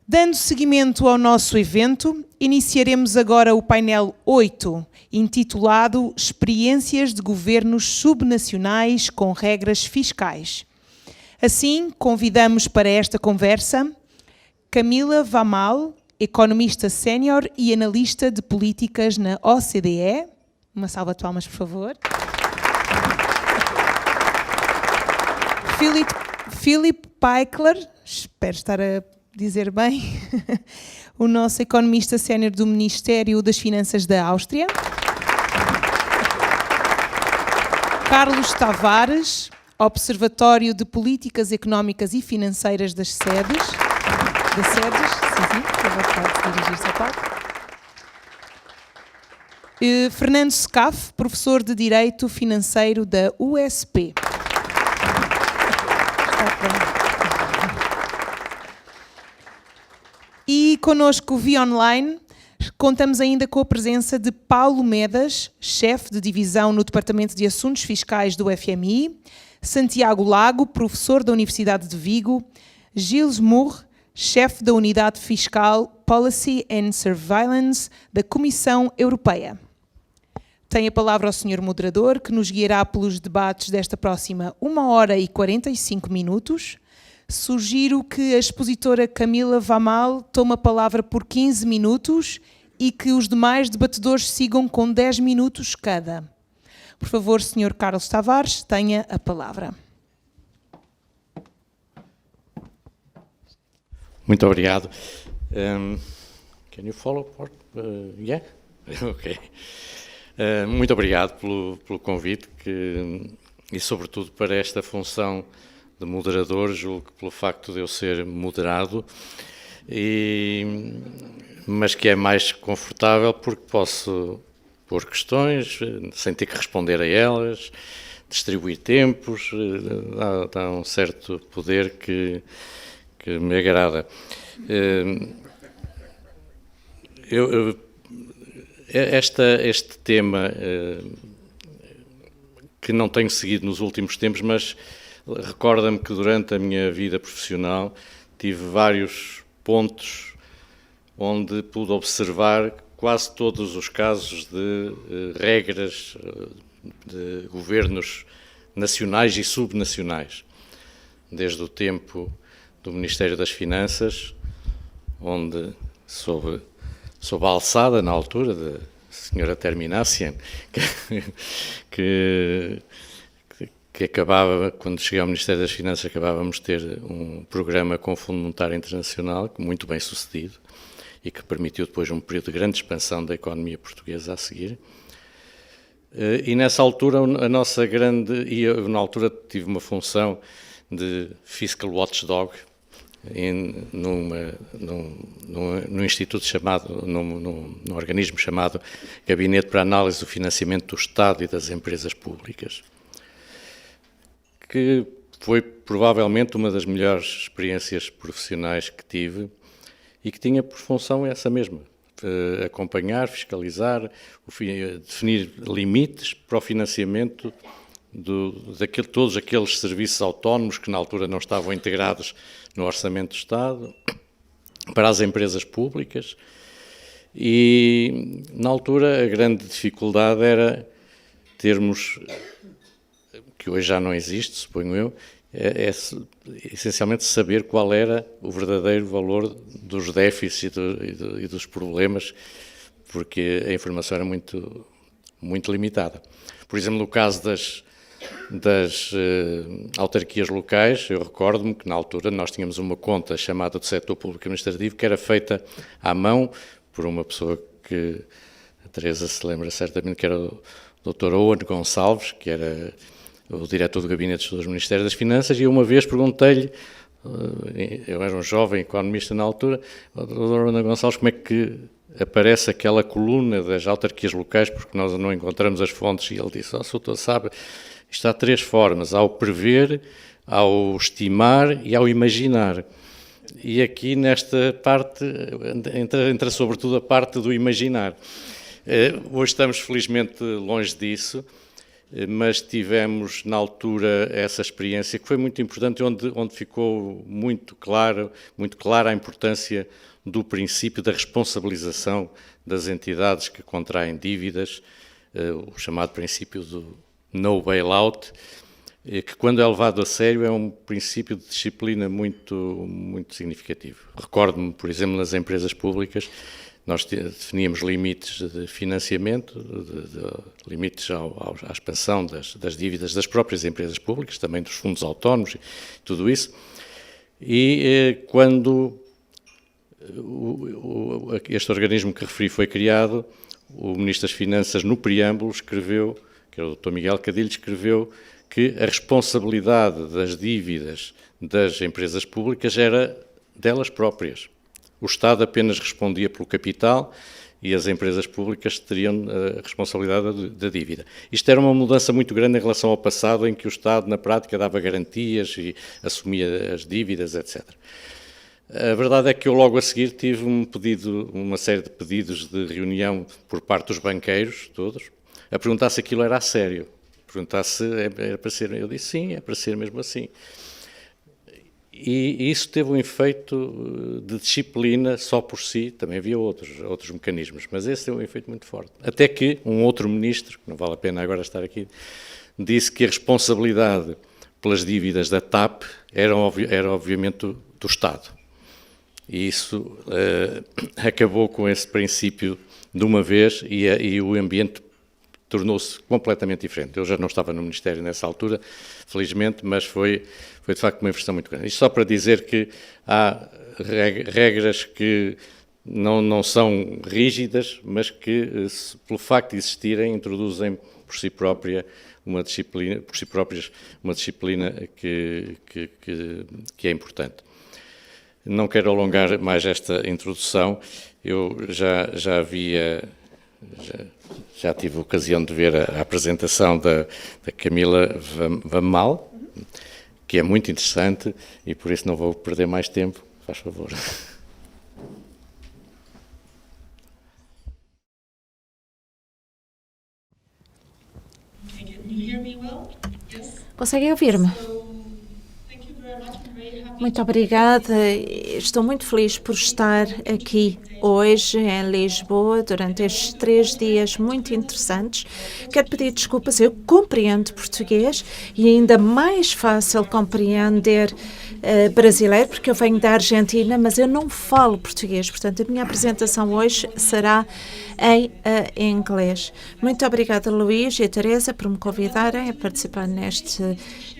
Dando seguimento ao nosso evento, iniciaremos agora o painel 8, intitulado Experiências de Governos Subnacionais com Regras Fiscais. Assim, convidamos para esta conversa Camila Vamal, economista sénior e analista de políticas na OCDE. Uma salva de palmas, por favor. Philip Peichler, espero estar a dizer bem, o nosso economista sénior do Ministério das Finanças da Áustria. Carlos Tavares, Observatório de Políticas Económicas e Financeiras das sedes. Sim, pode dirigir-se ao palco. Fernando Secaf, professor de Direito Financeiro da USP. E connosco via online contamos ainda com a presença de Paulo Medas, chefe de divisão no Departamento de Assuntos Fiscais do FMI, Santiago Lago, professor da Universidade de Vigo, Gilles Moore, chefe da Unidade Fiscal Policy and Surveillance da Comissão Europeia. Tem a palavra o Sr. Moderador, que nos guiará pelos debates desta próxima 1h e 45 minutos. Sugiro que a expositora Camila Vamal tome a palavra por 15 minutos e que os demais debatedores sigam com 10 minutos cada. Por favor, Sr. Carlos Tavares, tenha a palavra. Muito obrigado. Can you follow? Yeah? Ok. Muito obrigado pelo convite e, sobretudo, para esta função de moderador, julgo que pelo facto de eu ser moderado, mas que é mais confortável porque posso pôr questões sem ter que responder a elas, distribuir tempos, dá um certo poder que me agrada. Este tema que não tenho seguido nos últimos tempos, mas recorda-me que durante a minha vida profissional tive vários pontos onde pude observar quase todos os casos de regras de governos nacionais e subnacionais, desde o tempo do Ministério das Finanças, onde sob a alçada, na altura, da senhora Terminacian, que acabava, quando cheguei ao Ministério das Finanças, acabávamos de ter um programa com o Fundo Monetário Internacional, muito bem sucedido, e que permitiu depois um período de grande expansão da economia portuguesa a seguir. E nessa altura, eu na altura tive uma função de Fiscal Watchdog, num instituto chamado, num organismo chamado Gabinete para a Análise do Financiamento do Estado e das Empresas Públicas, que foi provavelmente uma das melhores experiências profissionais que tive e que tinha por função essa mesma, acompanhar, fiscalizar, definir limites para o financiamento de todos aqueles serviços autónomos que na altura não estavam integrados no Orçamento do Estado, para as empresas públicas, e na altura a grande dificuldade era termos, que hoje já não existe, suponho eu, essencialmente saber qual era o verdadeiro valor dos déficits e dos problemas, porque a informação era muito, muito limitada. Por exemplo, no caso das autarquias locais, eu recordo-me que na altura nós tínhamos uma conta chamada do Setor Público Administrativo que era feita à mão por uma pessoa que a Teresa se lembra certamente, que era o Dr. Owen Gonçalves, que era o diretor do Gabinete dos Ministérios das Finanças, e eu uma vez perguntei-lhe, eu era um jovem economista na altura, ao Dr. Owen Gonçalves, como é que aparece aquela coluna das autarquias locais, porque nós não encontramos as fontes, e ele disse, o doutor sabe, isto há 3 formas, ao prever, ao estimar e ao imaginar. E aqui nesta parte entra sobretudo a parte do imaginar. Hoje estamos felizmente longe disso mas tivemos na altura essa experiência que foi muito importante, onde ficou muito clara a importância do princípio da responsabilização das entidades que contraem dívidas, o chamado princípio do no bailout, que quando é levado a sério é um princípio de disciplina muito significativo. Recordo-me, por exemplo, nas empresas públicas, nós definíamos limites de financiamento, limites à expansão das dívidas das próprias empresas públicas, também dos fundos autónomos, tudo isso. E quando este organismo que referi foi criado, o Ministro das Finanças, no preâmbulo, escreveu, que era o Dr. Miguel Cadilho, escreveu que a responsabilidade das dívidas das empresas públicas era delas próprias. O Estado apenas respondia pelo capital e as empresas públicas teriam a responsabilidade da dívida. Isto era uma mudança muito grande em relação ao passado, em que o Estado, na prática, dava garantias e assumia as dívidas, etc. A verdade é que eu, logo a seguir, tive uma série de pedidos de reunião por parte dos banqueiros, todos, a perguntar se aquilo era a sério. Perguntar se era para ser. Eu disse sim, é para ser mesmo assim. E isso teve um efeito de disciplina só por si, também havia outros mecanismos, mas esse teve um efeito muito forte. Até que um outro ministro, que não vale a pena agora estar aqui, disse que a responsabilidade pelas dívidas da TAP era obviamente do Estado. E isso acabou com esse princípio de uma vez e o ambiente tornou-se completamente diferente. Eu já não estava no Ministério nessa altura, felizmente, mas foi de facto uma inversão muito grande. Isto só para dizer que há regras que não são rígidas, mas que, pelo facto de existirem, introduzem por si próprias uma disciplina que é importante. Não quero alongar mais esta introdução. Eu já tive a ocasião de ver a apresentação da Camila Vamal, que é muito interessante, e por isso não vou perder mais tempo. Faz favor. Conseguem ouvir-me? Muito obrigada. Estou muito feliz por estar aqui hoje em Lisboa durante estes 3 dias muito interessantes. Quero pedir desculpas, eu compreendo português e é ainda mais fácil compreender brasileiro, porque eu venho da Argentina, mas eu não falo português, portanto a minha apresentação hoje será em inglês. Muito obrigada, Luís e Teresa, por me convidarem a participar neste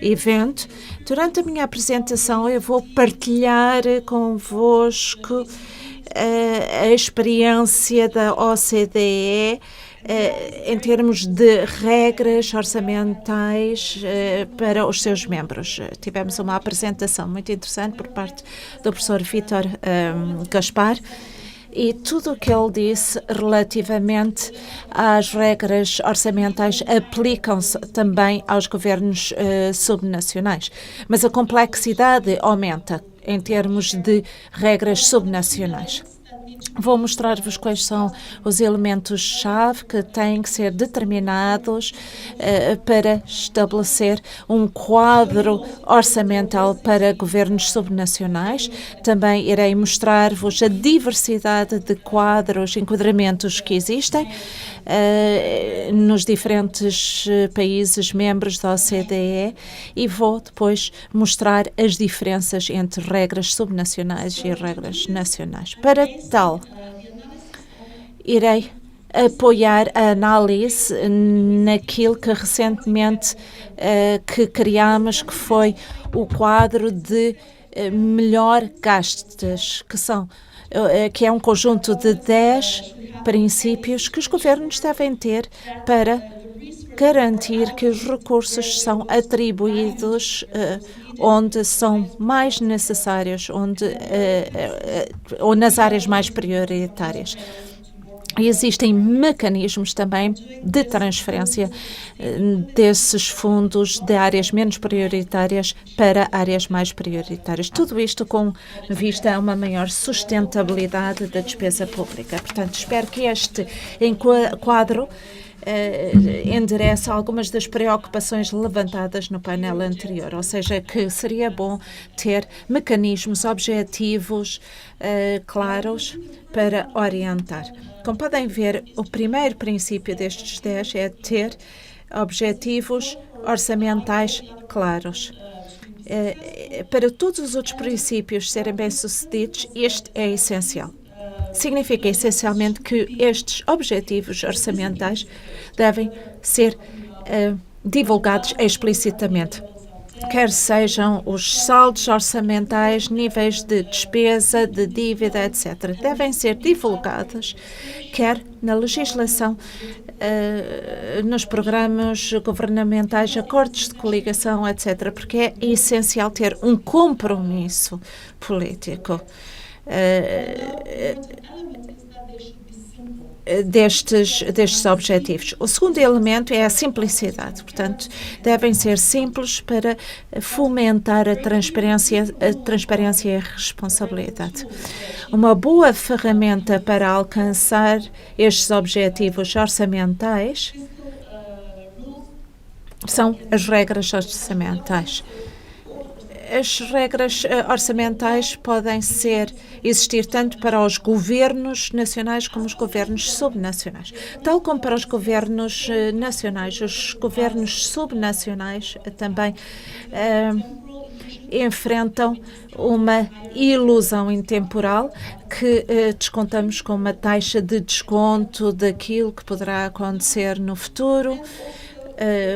evento. Durante a minha apresentação eu vou partilhar convosco a experiência da OCDE em termos de regras orçamentais para os seus membros. Tivemos uma apresentação muito interessante por parte do professor Vítor Gaspar, e tudo o que ele disse relativamente às regras orçamentais aplicam-se também aos governos subnacionais. Mas a complexidade aumenta em termos de regras subnacionais. Vou mostrar-vos quais são os elementos-chave que têm que ser determinados para estabelecer um quadro orçamental para governos subnacionais. Também irei mostrar-vos a diversidade de quadros, enquadramentos que existem nos diferentes países membros da OCDE e vou depois mostrar as diferenças entre regras subnacionais e regras nacionais. Para tal, irei apoiar a análise naquilo que recentemente que criámos, que foi o quadro de melhor gastos, que é um conjunto de 10 princípios que os governos devem ter para garantir que os recursos são atribuídos onde são mais necessários, ou nas áreas mais prioritárias. E existem mecanismos também de transferência desses fundos de áreas menos prioritárias para áreas mais prioritárias. Tudo isto com vista a uma maior sustentabilidade da despesa pública. Portanto, espero que este quadro endereça algumas das preocupações levantadas no painel anterior, ou seja, que seria bom ter mecanismos objetivos claros para orientar. Como podem ver, o primeiro princípio destes 10 é ter objetivos orçamentais claros. Para todos os outros princípios serem bem-sucedidos, este é essencial. Significa essencialmente que estes objetivos orçamentais devem ser divulgados explicitamente, quer sejam os saldos orçamentais, níveis de despesa, de dívida, etc. Devem ser divulgados, quer na legislação, nos programas governamentais, acordos de coligação, etc., porque é essencial ter um compromisso político destes objetivos. O segundo elemento é a simplicidade, portanto, devem ser simples para fomentar a transparência e a responsabilidade. Uma boa ferramenta para alcançar estes objetivos orçamentais são as regras orçamentais. As regras orçamentais podem existir tanto para os governos nacionais como os governos subnacionais. Tal como para os governos nacionais, os governos subnacionais também enfrentam uma ilusão intemporal que descontamos com uma taxa de desconto daquilo que poderá acontecer no futuro,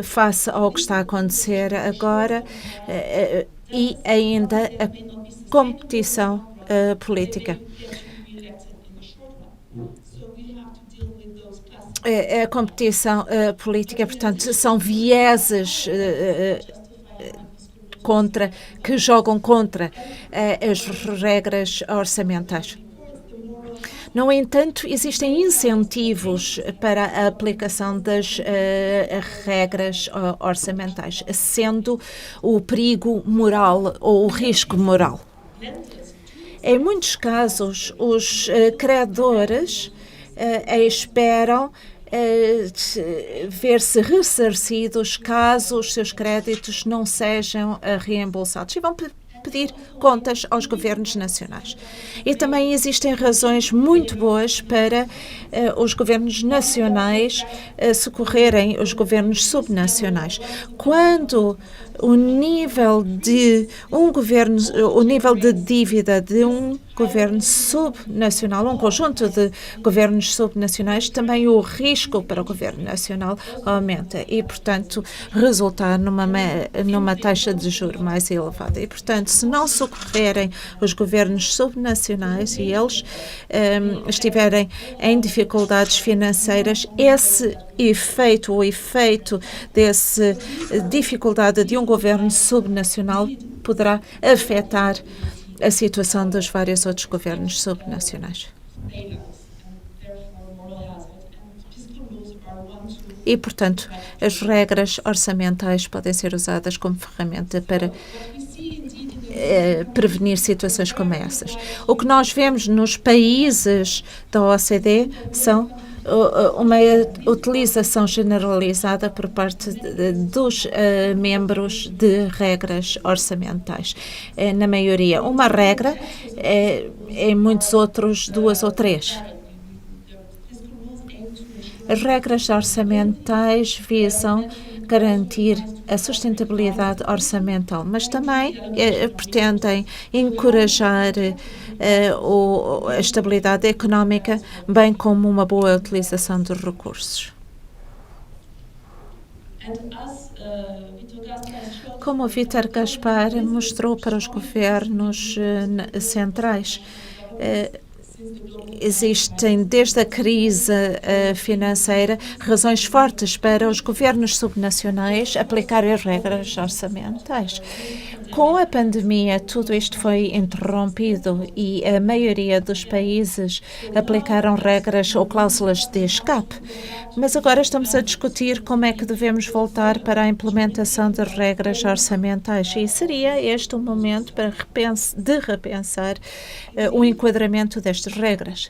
face ao que está a acontecer agora, e ainda a competição política. A competição política, portanto, são vieses que jogam contra as regras orçamentais. No entanto, existem incentivos para a aplicação das regras orçamentais, sendo o perigo moral ou o risco moral. Em muitos casos, os credores esperam ver-se ressarcidos caso os seus créditos não sejam reembolsados e vão pedir contas aos governos nacionais. E também existem razões muito boas para os governos nacionais socorrerem os governos subnacionais. Quando o nível de dívida de um governo subnacional, um conjunto de governos subnacionais, também o risco para o governo nacional aumenta e, portanto, resultar numa taxa de juros mais elevada. E, portanto, se não socorrerem os governos subnacionais e eles estiverem em dificuldades financeiras, o efeito dessa dificuldade de um governo subnacional poderá afetar a situação dos vários outros governos subnacionais. E, portanto, as regras orçamentais podem ser usadas como ferramenta para prevenir situações como essas. O que nós vemos nos países da OCDE são uma utilização generalizada por parte dos membros de regras orçamentais. Na maioria, uma regra, em muitos outros, 2 ou 3. As regras orçamentais visam garantir a sustentabilidade orçamental, mas também pretendem encorajar a estabilidade económica, bem como uma boa utilização dos recursos. Como o Vítor Gaspar mostrou para os governos centrais, existem, desde a crise financeira, razões fortes para os governos subnacionais aplicarem as regras orçamentais. Com a pandemia, tudo isto foi interrompido e a maioria dos países aplicaram regras ou cláusulas de escape. Mas agora estamos a discutir como é que devemos voltar para a implementação de regras orçamentais e seria este o momento para repensar o enquadramento destas regras.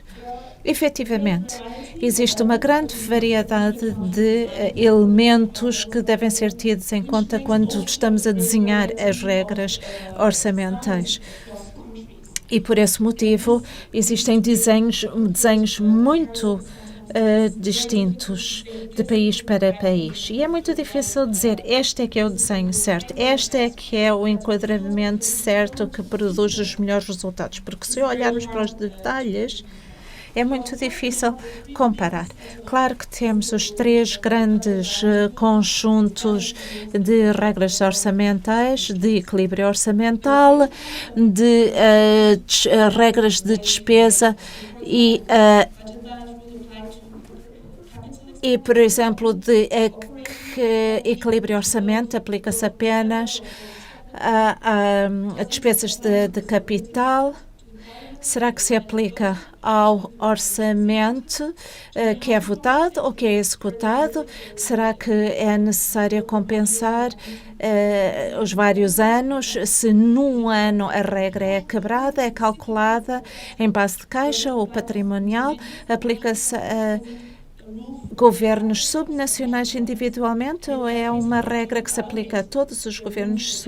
Efetivamente, existe uma grande variedade de elementos que devem ser tidos em conta quando estamos a desenhar as regras orçamentais. E por esse motivo existem desenhos muito distintos de país para país. E é muito difícil dizer este é que é o desenho certo, este é que é o enquadramento certo que produz os melhores resultados, porque se olharmos para os detalhes, é muito difícil comparar. Claro que temos os 3 grandes conjuntos de regras orçamentais, de equilíbrio orçamental, de regras de despesa e, por exemplo, de equilíbrio orçamento aplica-se apenas a despesas de capital. Será que se aplica ao orçamento que é votado ou que é executado? Será que é necessário compensar os vários anos? Se num ano a regra é quebrada, é calculada em base de caixa ou patrimonial, aplica-se a governos subnacionais individualmente ou é uma regra que se aplica a todos os governos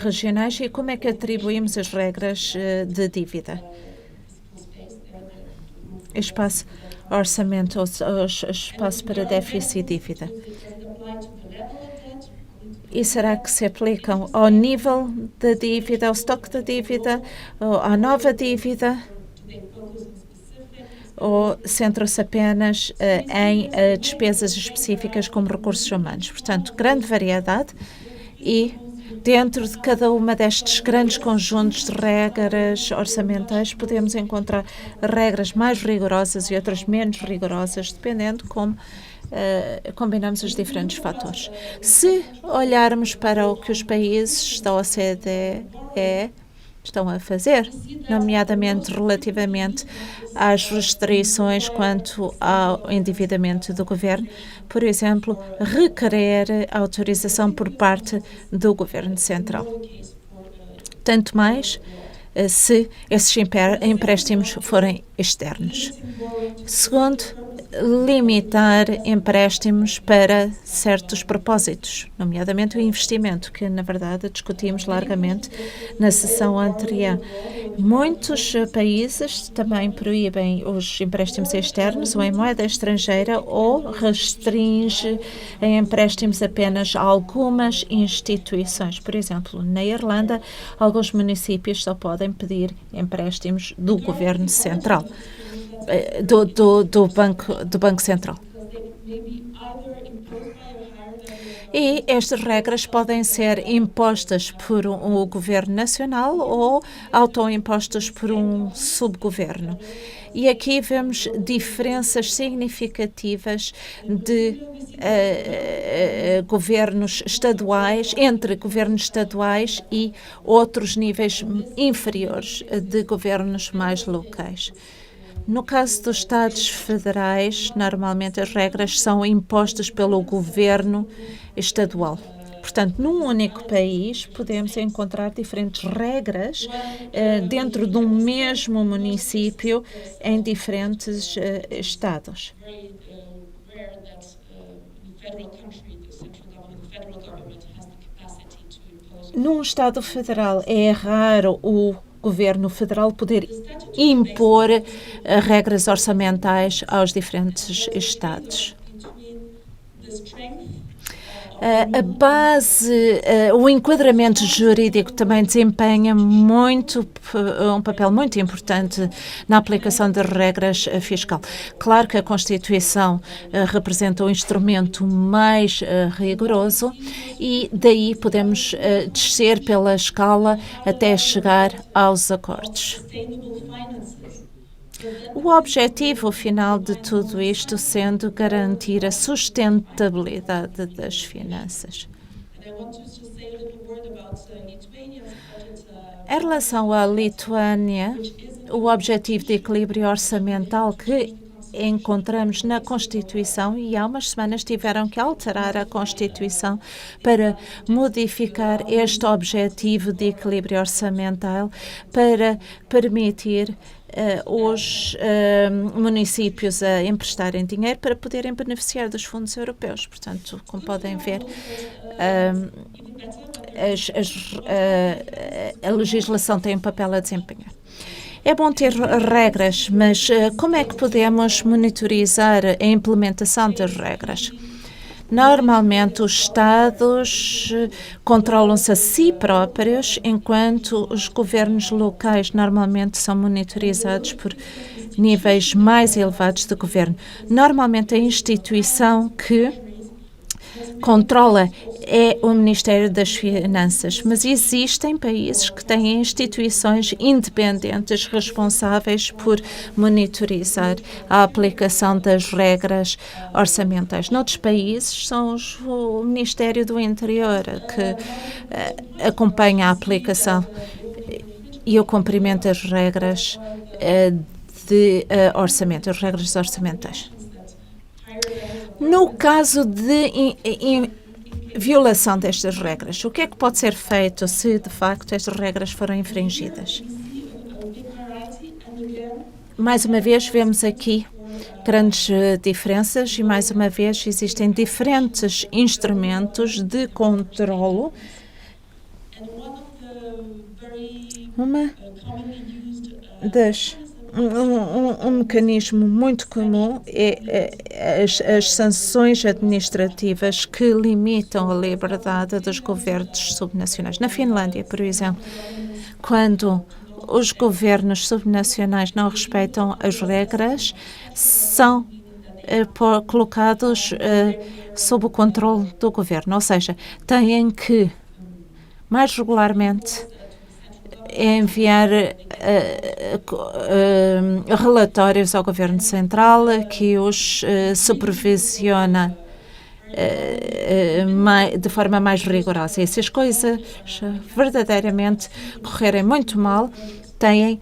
regionais? E como é que atribuímos as regras de dívida? Espaço orçamento ou espaço para déficit e dívida. E será que se aplicam ao nível da dívida, ao estoque da dívida, ou à nova dívida? Ou centram-se apenas em despesas específicas como recursos humanos? Portanto, grande variedade e dentro de cada uma destes grandes conjuntos de regras orçamentais podemos encontrar regras mais rigorosas e outras menos rigorosas, dependendo de como combinamos os diferentes fatores. Se olharmos para o que os países da OCDE estão a fazer, nomeadamente relativamente às restrições quanto ao endividamento do governo, por exemplo, requerer autorização por parte do governo central. Tanto mais se esses empréstimos forem externos. Segundo, limitar empréstimos para certos propósitos, nomeadamente o investimento, que na verdade discutimos largamente na sessão anterior. Muitos países também proíbem os empréstimos externos ou em moeda estrangeira ou restringe em empréstimos apenas a algumas instituições. Por exemplo, na Irlanda, alguns municípios só podem pedir empréstimos do governo central. Do Banco Central. E estas regras podem ser impostas por um governo nacional ou autoimpostas por um subgoverno. E aqui vemos diferenças significativas de governos estaduais, entre governos estaduais e outros níveis inferiores de governos mais locais. No caso dos Estados federais, normalmente as regras são impostas pelo governo estadual. Portanto, num único país, podemos encontrar diferentes regras dentro de um mesmo município em diferentes estados. Num Estado federal, é raro o governo federal poder impor regras orçamentais aos diferentes estados. A base, o enquadramento jurídico também desempenha um papel muito importante na aplicação de regras fiscal. Claro que a Constituição representa um instrumento mais rigoroso e daí podemos descer pela escala até chegar aos acordos. O objetivo final de tudo isto sendo garantir a sustentabilidade das finanças. Em relação à Lituânia, o objetivo de equilíbrio orçamental que encontramos na Constituição, e há umas semanas tiveram que alterar a Constituição para modificar este objetivo de equilíbrio orçamental para permitir os municípios a emprestarem dinheiro para poderem beneficiar dos fundos europeus. Portanto, como podem ver, a legislação tem um papel a desempenhar. É bom ter regras, mas como é que podemos monitorizar a implementação das regras? Normalmente os Estados controlam-se a si próprios, enquanto os governos locais normalmente são monitorizados por níveis mais elevados de governo. Normalmente a instituição que controla é o Ministério das Finanças, mas existem países que têm instituições independentes responsáveis por monitorizar a aplicação das regras orçamentais. Noutros países são o Ministério do Interior que acompanha a aplicação e o cumprimento das regras de orçamento, as regras orçamentais. No caso de violação destas regras, o que é que pode ser feito se de facto estas regras forem infringidas? Mais uma vez, vemos aqui grandes diferenças e mais uma vez existem diferentes instrumentos de controlo. Um mecanismo muito comum é as sanções administrativas que limitam a liberdade dos governos subnacionais. Na Finlândia, por exemplo, quando os governos subnacionais não respeitam as regras, são colocados sob o controle do governo, ou seja, têm que mais regularmente enviar relatórios ao Governo Central que os supervisiona de forma mais rigorosa. E se as coisas verdadeiramente correrem muito mal, têm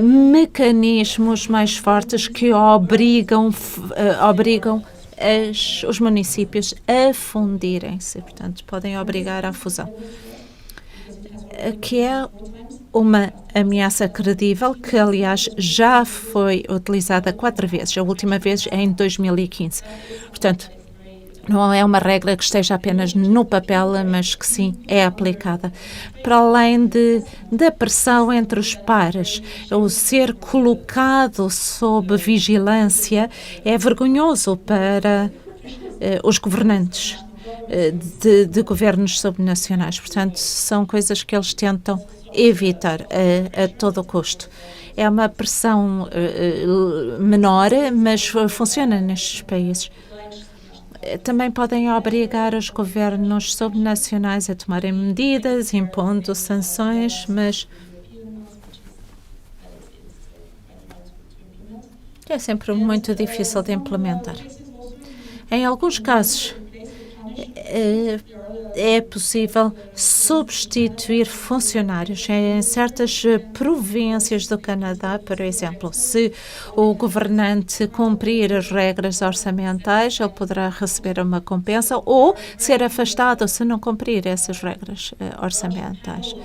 mecanismos mais fortes que obrigam os municípios a fundirem-se. Portanto, podem obrigar à fusão. Que é uma ameaça credível que, aliás, já foi utilizada 4 vezes. A última vez é em 2015. Portanto, não é uma regra que esteja apenas no papel, mas que sim é aplicada. Para além da pressão entre os pares, o ser colocado sob vigilância é vergonhoso para os governantes de governos subnacionais. Portanto, são coisas que eles tentam evitar a todo custo. É uma pressão menor, mas funciona nestes países. Também podem obrigar os governos subnacionais a tomarem medidas, impondo sanções, mas é sempre muito difícil de implementar. Em alguns casos, é possível substituir funcionários. Em certas províncias do Canadá, por exemplo, se o governante cumprir as regras orçamentais, ele poderá receber uma compensa ou ser afastado se não cumprir essas regras orçamentais.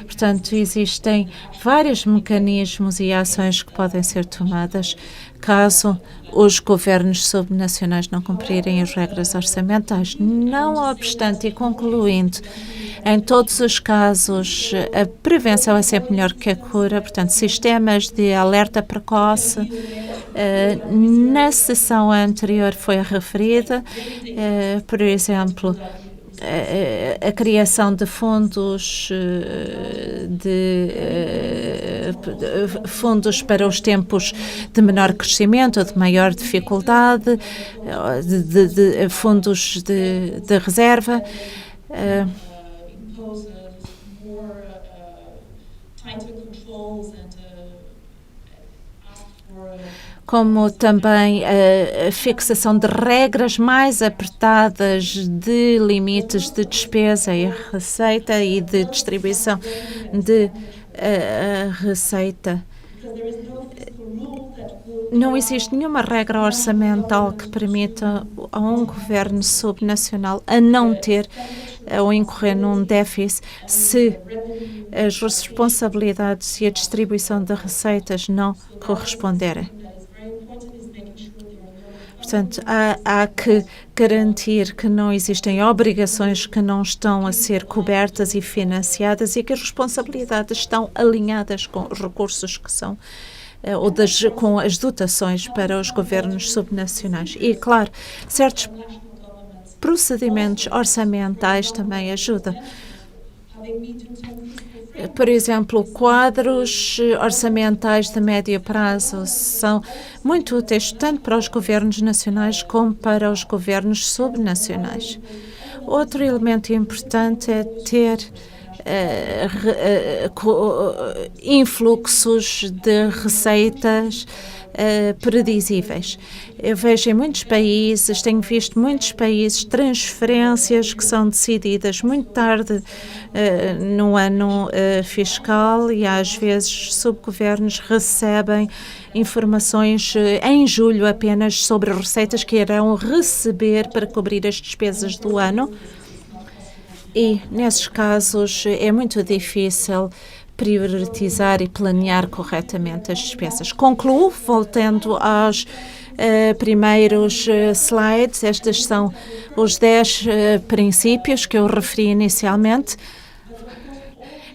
Portanto, existem vários mecanismos e ações que podem ser tomadas caso os governos subnacionais não cumprirem as regras orçamentais. Não obstante, e concluindo, em todos os casos, a prevenção é sempre melhor que a cura. Portanto, sistemas de alerta precoce, na sessão anterior foi referida, por exemplo, a criação de fundos para os tempos de menor crescimento ou de maior dificuldade, de fundos de reserva. Como também a fixação de regras mais apertadas de limites de despesa e receita e de distribuição de receita. Não existe nenhuma regra orçamental que permita a um governo subnacional a não ter ou incorrer num déficit se as responsabilidades e a distribuição de receitas não corresponderem. Portanto, há que garantir que não existem obrigações que não estão a ser cobertas e financiadas e que as responsabilidades estão alinhadas com os recursos que são com as dotações para os governos subnacionais. E, claro, certos procedimentos orçamentais também ajudam. Por exemplo, quadros orçamentais de médio prazo são muito úteis tanto para os governos nacionais como para os governos subnacionais. Outro elemento importante é ter influxos de receitas predizíveis. Eu vejo em muitos países, tenho visto muitos países, transferências que são decididas muito tarde no ano fiscal e às vezes subgovernos recebem informações em julho apenas sobre receitas que irão receber para cobrir as despesas do ano. E, nesses casos, é muito difícil priorizar e planear corretamente as despesas. Concluo, voltando aos primeiros slides. Estes são os 10 princípios que eu referi inicialmente.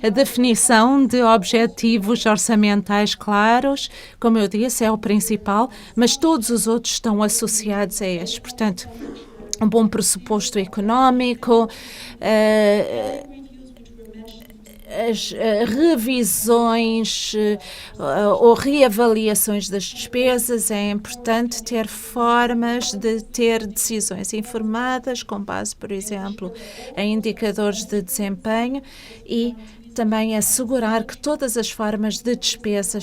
A definição de objetivos orçamentais claros, como eu disse, é o principal, mas todos os outros estão associados a estes. Portanto, um bom pressuposto económico, as revisões ou reavaliações das despesas. É importante ter formas de ter decisões informadas com base, por exemplo, em indicadores de desempenho e também assegurar que todas as formas de despesa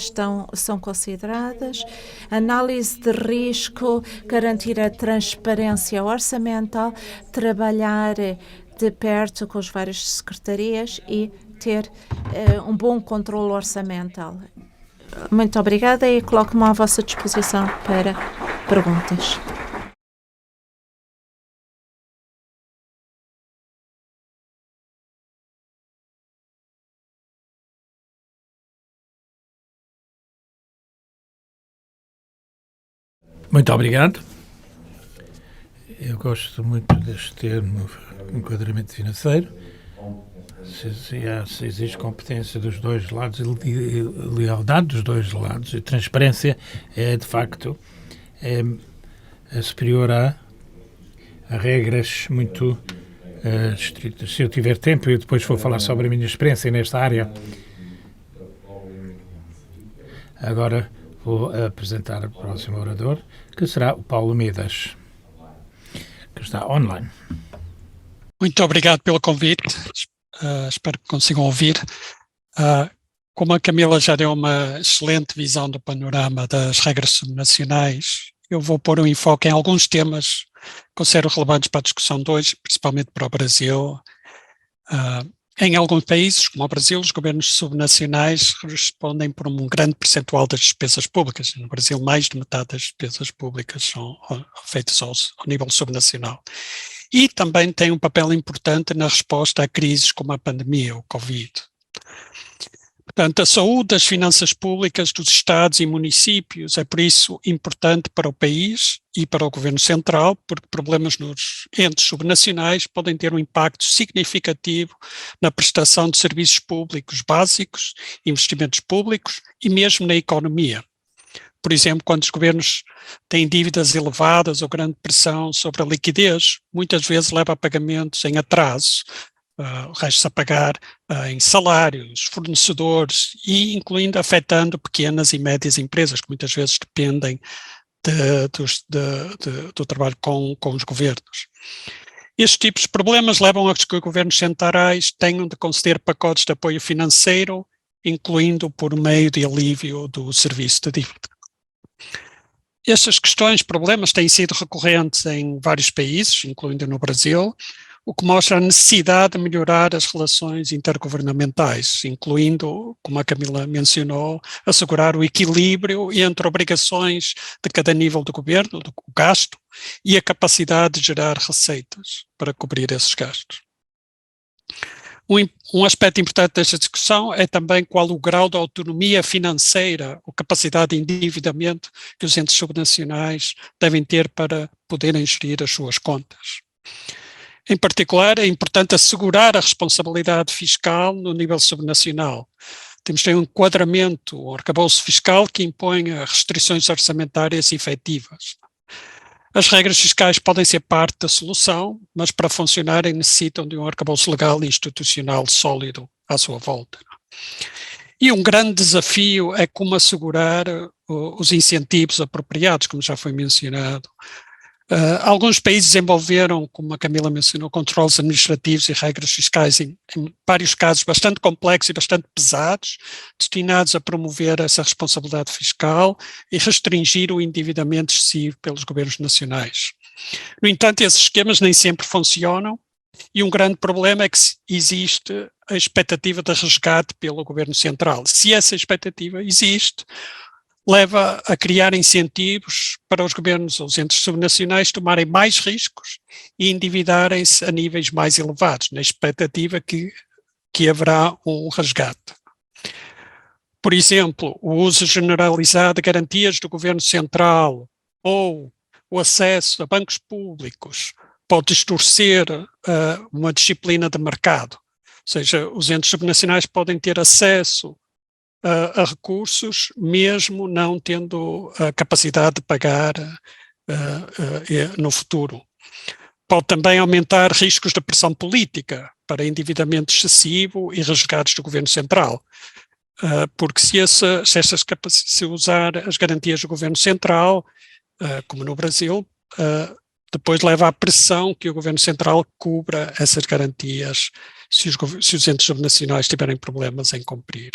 são consideradas, análise de risco, garantir a transparência orçamental, trabalhar de perto com as várias secretarias e ter um bom controle orçamental. Muito obrigada e coloco-me à vossa disposição para perguntas. Muito obrigado. Eu gosto muito deste termo, enquadramento financeiro. Se existe competência dos dois lados e lealdade dos dois lados, e transparência é, de facto, superior a regras muito estritas. Se eu tiver tempo, eu depois vou falar sobre a minha experiência nesta área. Agora vou apresentar o próximo orador, que será o Paulo Medas, que está online. Muito obrigado pelo convite. Espero que consigam ouvir. Como a Camila já deu uma excelente visão do panorama das regras subnacionais, eu vou pôr um enfoque em alguns temas que considero relevantes para a discussão de hoje, principalmente para o Brasil. Em alguns países, como o Brasil, os governos subnacionais respondem por um grande percentual das despesas públicas. No Brasil, mais de metade das despesas públicas são feitas ao nível subnacional. E também tem um papel importante na resposta a crises como a pandemia, o Covid. Portanto, a saúde das finanças públicas dos Estados e municípios é, por isso, importante para o país e para o Governo Central, porque problemas nos entes subnacionais podem ter um impacto significativo na prestação de serviços públicos básicos, investimentos públicos e mesmo na economia. Por exemplo, quando os governos têm dívidas elevadas ou grande pressão sobre a liquidez, muitas vezes leva a pagamentos em atraso, resta a pagar em salários, fornecedores e incluindo afetando pequenas e médias empresas que muitas vezes dependem do trabalho com os governos. Estes tipos de problemas levam a que os governos centrais tenham de conceder pacotes de apoio financeiro, incluindo por meio de alívio do serviço de dívida. Estas questões, problemas, têm sido recorrentes em vários países, incluindo no Brasil, o que mostra a necessidade de melhorar as relações intergovernamentais, incluindo, como a Camila mencionou, assegurar o equilíbrio entre obrigações de cada nível do governo, do gasto, e a capacidade de gerar receitas para cobrir esses gastos. Um aspecto importante desta discussão é também qual o grau de autonomia financeira ou capacidade de endividamento que os entes subnacionais devem ter para poderem gerir as suas contas. Em particular, é importante assegurar a responsabilidade fiscal no nível subnacional. Temos de ter um enquadramento, um arcabouço fiscal que impõe restrições orçamentárias efetivas. As regras fiscais podem ser parte da solução, mas para funcionarem necessitam de um arcabouço legal e institucional sólido à sua volta. E um grande desafio é como assegurar os incentivos apropriados, como já foi mencionado. Alguns países desenvolveram, como a Camila mencionou, controles administrativos e regras fiscais em vários casos bastante complexos e bastante pesados, destinados a promover essa responsabilidade fiscal e restringir o endividamento excessivo pelos governos nacionais. No entanto, esses esquemas nem sempre funcionam e um grande problema é que existe a expectativa de resgate pelo governo central. Se essa expectativa existe, leva a criar incentivos para os governos ou os entes subnacionais tomarem mais riscos e endividarem-se a níveis mais elevados, na expectativa que haverá um resgate. Por exemplo, o uso generalizado de garantias do governo central ou o acesso a bancos públicos pode distorcer uma disciplina de mercado. Ou seja, os entes subnacionais podem ter acesso a recursos, mesmo não tendo a capacidade de pagar no futuro. Pode também aumentar riscos de pressão política para endividamento excessivo e resgates do governo central, porque se usar as garantias do governo central, como no Brasil, depois leva à pressão que o governo central cubra essas garantias se os entes subnacionais tiverem problemas em cumprir.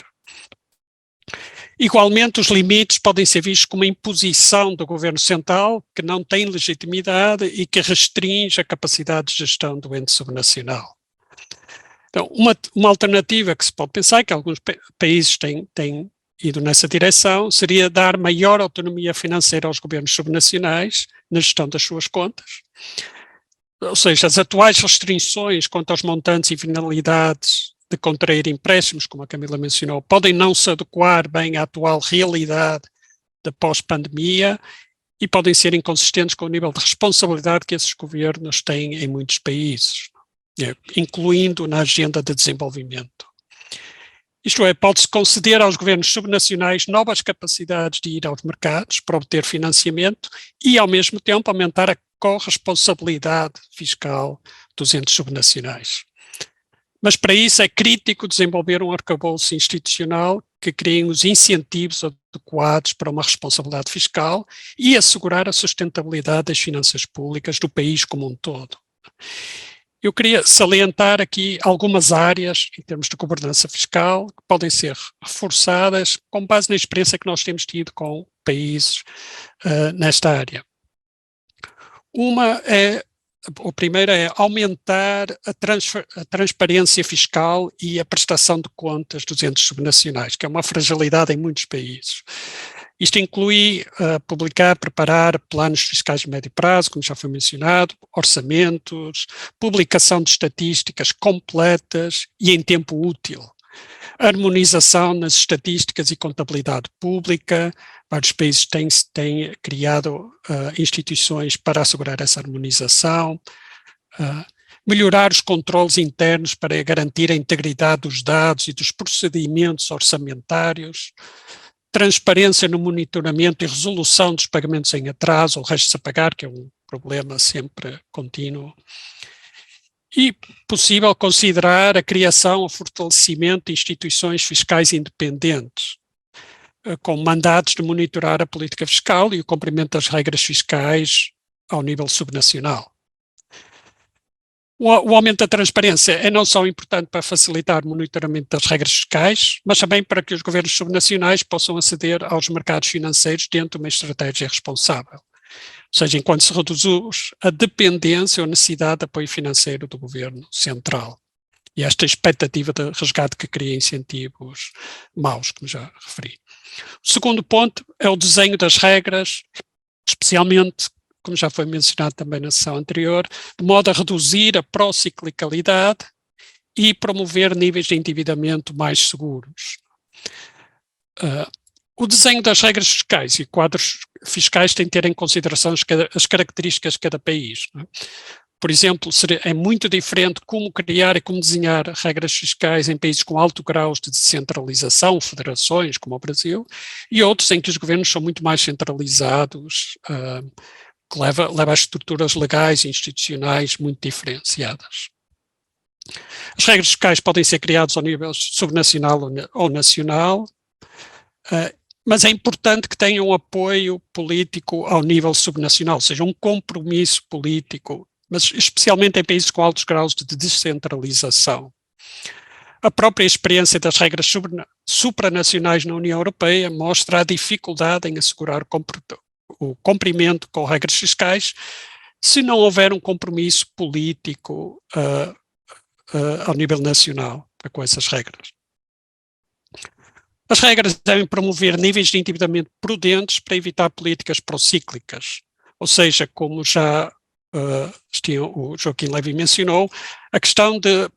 Igualmente, os limites podem ser vistos como uma imposição do governo central que não tem legitimidade e que restringe a capacidade de gestão do ente subnacional. Então, uma alternativa que se pode pensar, que alguns países têm ido nessa direção, seria dar maior autonomia financeira aos governos subnacionais na gestão das suas contas. Ou seja, as atuais restrições quanto aos montantes e finalidades de contrair empréstimos, como a Camila mencionou, podem não se adequar bem à atual realidade da pós-pandemia e podem ser inconsistentes com o nível de responsabilidade que esses governos têm em muitos países, incluindo na agenda de desenvolvimento. Isto é, pode-se conceder aos governos subnacionais novas capacidades de ir aos mercados para obter financiamento e, ao mesmo tempo, aumentar a corresponsabilidade fiscal dos entes subnacionais. Mas para isso é crítico desenvolver um arcabouço institucional que criem os incentivos adequados para uma responsabilidade fiscal e assegurar a sustentabilidade das finanças públicas do país como um todo. Eu queria salientar aqui algumas áreas em termos de governança fiscal que podem ser reforçadas com base na experiência que nós temos tido com países nesta área. A primeira é aumentar a transparência fiscal e a prestação de contas dos entes subnacionais, que é uma fragilidade em muitos países. Isto inclui preparar planos fiscais de médio prazo, como já foi mencionado, orçamentos, publicação de estatísticas completas e em tempo útil, harmonização nas estatísticas e contabilidade pública. Vários países têm criado instituições para assegurar essa harmonização, melhorar os controles internos para garantir a integridade dos dados e dos procedimentos orçamentários, transparência no monitoramento e resolução dos pagamentos em atraso ou restos a pagar, que é um problema sempre contínuo. E possível considerar a criação ou fortalecimento de instituições fiscais independentes, com mandatos de monitorar a política fiscal e o cumprimento das regras fiscais ao nível subnacional. O aumento da transparência é não só importante para facilitar o monitoramento das regras fiscais, mas também para que os governos subnacionais possam aceder aos mercados financeiros dentro de uma estratégia responsável. Ou seja, enquanto se reduz a dependência ou necessidade de apoio financeiro do governo central. E esta expectativa de resgate que cria incentivos maus, como já referi. O segundo ponto é o desenho das regras, especialmente, como já foi mencionado também na sessão anterior, de modo a reduzir a prociclicalidade e promover níveis de endividamento mais seguros. O desenho das regras fiscais e quadros fiscais tem de ter em consideração as características de cada país. Não é? Por exemplo, é muito diferente como criar e como desenhar regras fiscais em países com alto grau de descentralização, federações como o Brasil, e outros em que os governos são muito mais centralizados, que leva a estruturas legais e institucionais muito diferenciadas. As regras fiscais podem ser criadas ao nível subnacional ou nacional, mas é importante que tenham um apoio político ao nível subnacional, ou seja, um compromisso político, mas especialmente em países com altos graus de descentralização. A própria experiência das regras supranacionais na União Europeia mostra a dificuldade em assegurar o cumprimento com regras fiscais se não houver um compromisso político ao nível nacional com essas regras. As regras devem promover níveis de endividamento prudentes para evitar políticas procíclicas, ou seja, como já o Joaquim Levy mencionou, a questão de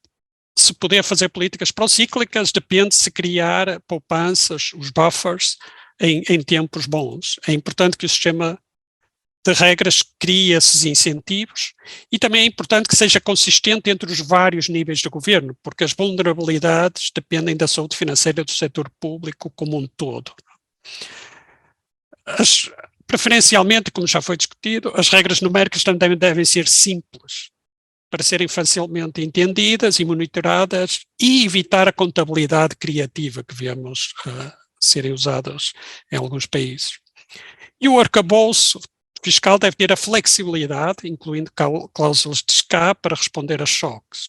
se poder fazer políticas procíclicas depende de se criar poupanças, os buffers, em tempos bons. É importante que o sistema de regras crie esses incentivos e também é importante que seja consistente entre os vários níveis de governo, porque as vulnerabilidades dependem da saúde financeira do setor público como um todo. Preferencialmente, como já foi discutido, as regras numéricas também devem ser simples, para serem facilmente entendidas e monitoradas e evitar a contabilidade criativa que vemos serem usadas em alguns países. E o arcabouço fiscal deve ter a flexibilidade, incluindo cláusulas de escape para responder a choques.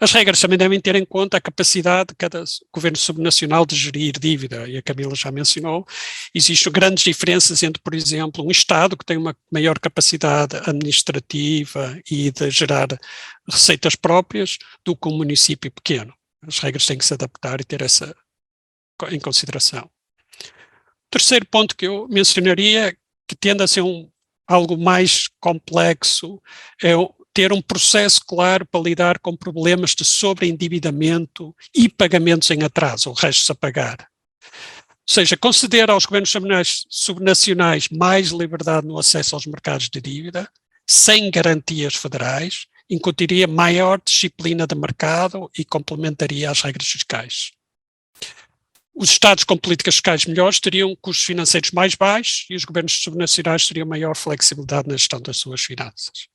As regras também devem ter em conta a capacidade de cada governo subnacional de gerir dívida, e a Camila já mencionou. Existem grandes diferenças entre, por exemplo, um Estado que tem uma maior capacidade administrativa e de gerar receitas próprias do que um município pequeno. As regras têm que se adaptar e ter essa em consideração. O terceiro ponto que eu mencionaria, que tende a ser algo mais complexo, é ter um processo claro para lidar com problemas de sobreendividamento e pagamentos em atraso, ou restos a pagar. Ou seja, conceder aos governos subnacionais mais liberdade no acesso aos mercados de dívida, sem garantias federais, incutiria maior disciplina de mercado e complementaria as regras fiscais. Os Estados com políticas fiscais melhores teriam custos financeiros mais baixos e os governos subnacionais teriam maior flexibilidade na gestão das suas finanças.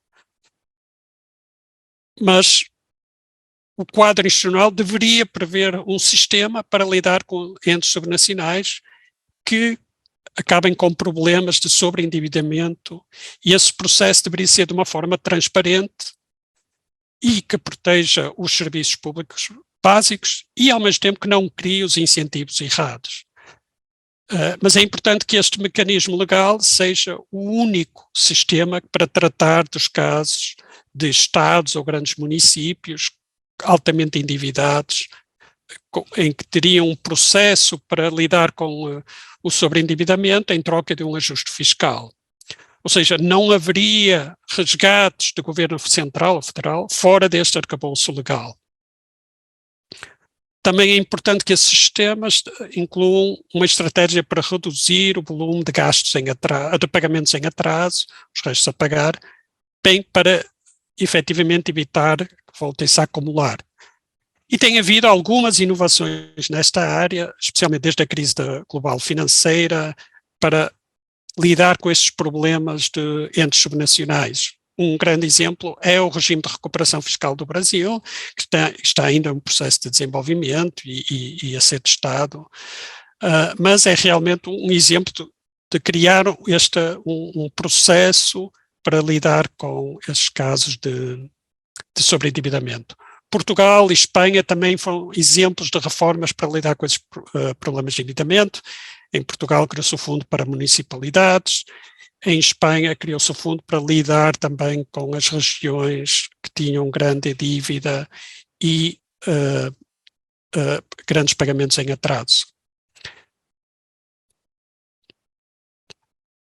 Mas o quadro institucional deveria prever um sistema para lidar com entes subnacionais que acabem com problemas de sobreendividamento, e esse processo deveria ser de uma forma transparente e que proteja os serviços públicos básicos e ao mesmo tempo que não crie os incentivos errados. Mas é importante que este mecanismo legal seja o único sistema para tratar dos casos de estados ou grandes municípios altamente endividados, em que teriam um processo para lidar com o sobreendividamento em troca de um ajuste fiscal. Ou seja, não haveria resgates do governo central ou federal fora deste arcabouço legal. Também é importante que esses sistemas incluam uma estratégia para reduzir o volume de gastos de pagamentos em atraso, os restos a pagar, bem para efetivamente evitar que voltem-se a acumular. E tem havido algumas inovações nesta área, especialmente desde a crise global financeira, para lidar com estes problemas de entes subnacionais. Um grande exemplo é o regime de recuperação fiscal do Brasil, que está ainda em um processo de desenvolvimento e a ser testado, mas é realmente um exemplo de criar um processo para lidar com esses casos de sobreendividamento. Portugal e Espanha também foram exemplos de reformas para lidar com esses problemas de endividamento. Em Portugal criou-se o fundo para municipalidades. Em Espanha criou-se o fundo para lidar também com as regiões que tinham grande dívida e grandes pagamentos em atraso.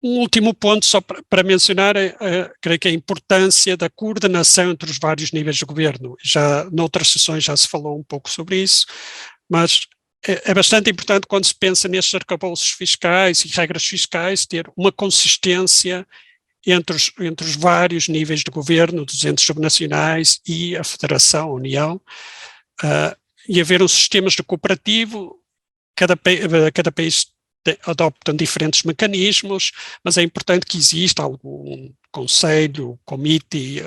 Um último ponto, só para mencionar, creio que a importância da coordenação entre os vários níveis de governo. Já noutras sessões já se falou um pouco sobre isso, mas é bastante importante quando se pensa nestes arcabouços fiscais e regras fiscais, ter uma consistência entre os vários níveis de governo, dos entes subnacionais e a Federação, a União, e haver um sistema de cooperativo. Cada país adopta diferentes mecanismos, mas é importante que exista algum conselho, comitê,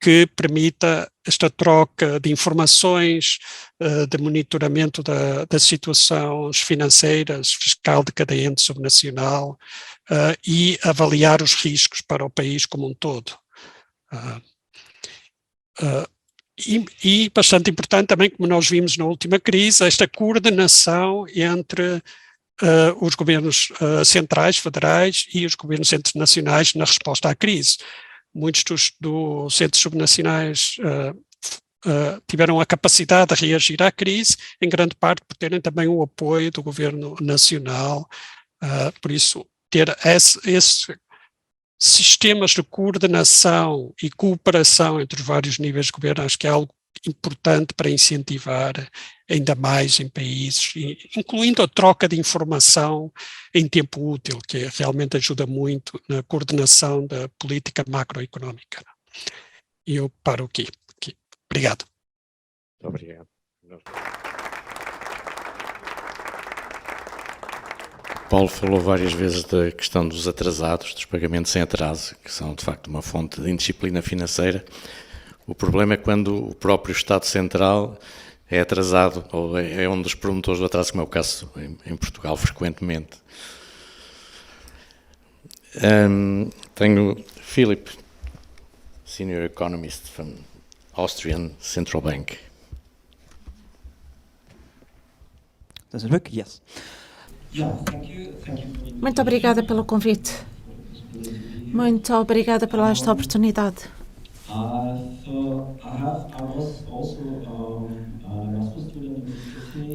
que permita esta troca de informações, de monitoramento das situações financeiras, fiscal de cada ente subnacional, e avaliar os riscos para o país como um todo. E bastante importante também, como nós vimos na última crise, esta coordenação entre os governos centrais, federais e os governos internacionais na resposta à crise. Muitos dos centros subnacionais tiveram a capacidade de reagir à crise, em grande parte por terem também o apoio do governo nacional. Por isso, ter esses sistemas de coordenação e cooperação entre os vários níveis de governo, acho que é algo importante para incentivar ainda mais em países, incluindo a troca de informação em tempo útil, que realmente ajuda muito na coordenação da política macroeconómica. E eu paro aqui. Obrigado. Obrigado. Paulo falou várias vezes da questão dos atrasados, dos pagamentos em atraso, que são de facto uma fonte de indisciplina financeira. O problema é quando o próprio Estado Central é atrasado, ou é um dos promotores do atraso, como é o caso em Portugal, frequentemente. Tenho Philip, Senior Economist from Austrian Central Bank. Does it work? Yes. Muito obrigada pelo convite. Muito obrigada pela esta oportunidade.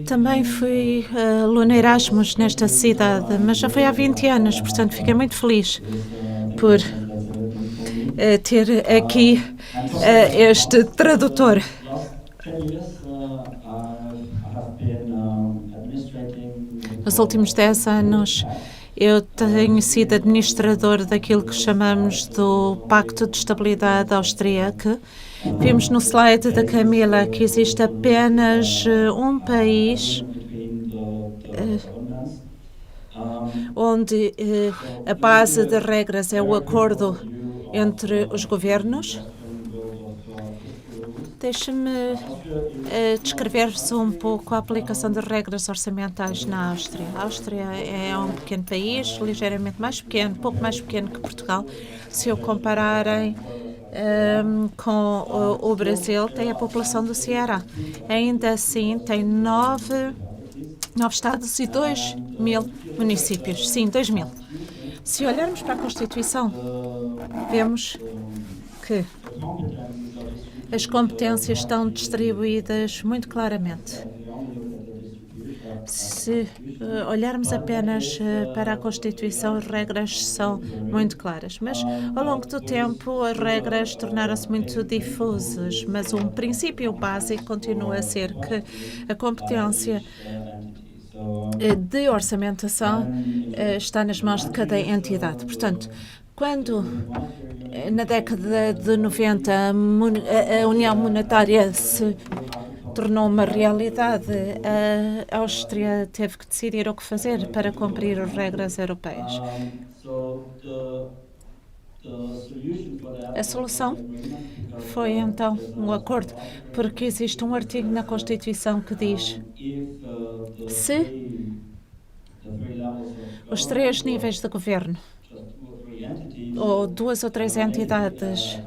Também fui aluno Erasmus nesta cidade, mas já foi há 20 anos, portanto fiquei muito feliz por ter aqui este tradutor. Nos últimos 10 anos, eu tenho sido administrador daquilo que chamamos do Pacto de Estabilidade Austríaco. Vimos no slide da Camila que existe apenas um país onde a base de regras é o acordo entre os governos. Deixe-me descrever-vos um pouco a aplicação de regras orçamentais na Áustria. A Áustria é um pequeno país, ligeiramente mais pequeno, pouco mais pequeno que Portugal. Se o compararem com o Brasil, tem a população do Ceará. Ainda assim, tem 9 estados e 2.000 municípios. Sim, 2.000. Se olharmos para a Constituição, vemos que as competências estão distribuídas muito claramente. Se olharmos apenas para a Constituição, as regras são muito claras, mas ao longo do tempo as regras tornaram-se muito difusas, mas um princípio básico continua a ser que a competência de orçamentação está nas mãos de cada entidade. Portanto, quando na década de 90 a União Monetária se tornou uma realidade, a Áustria teve que decidir o que fazer para cumprir as regras europeias. A solução foi então um acordo, porque existe um artigo na Constituição que diz: se os 3 níveis de governo ou 2 ou 3 entidades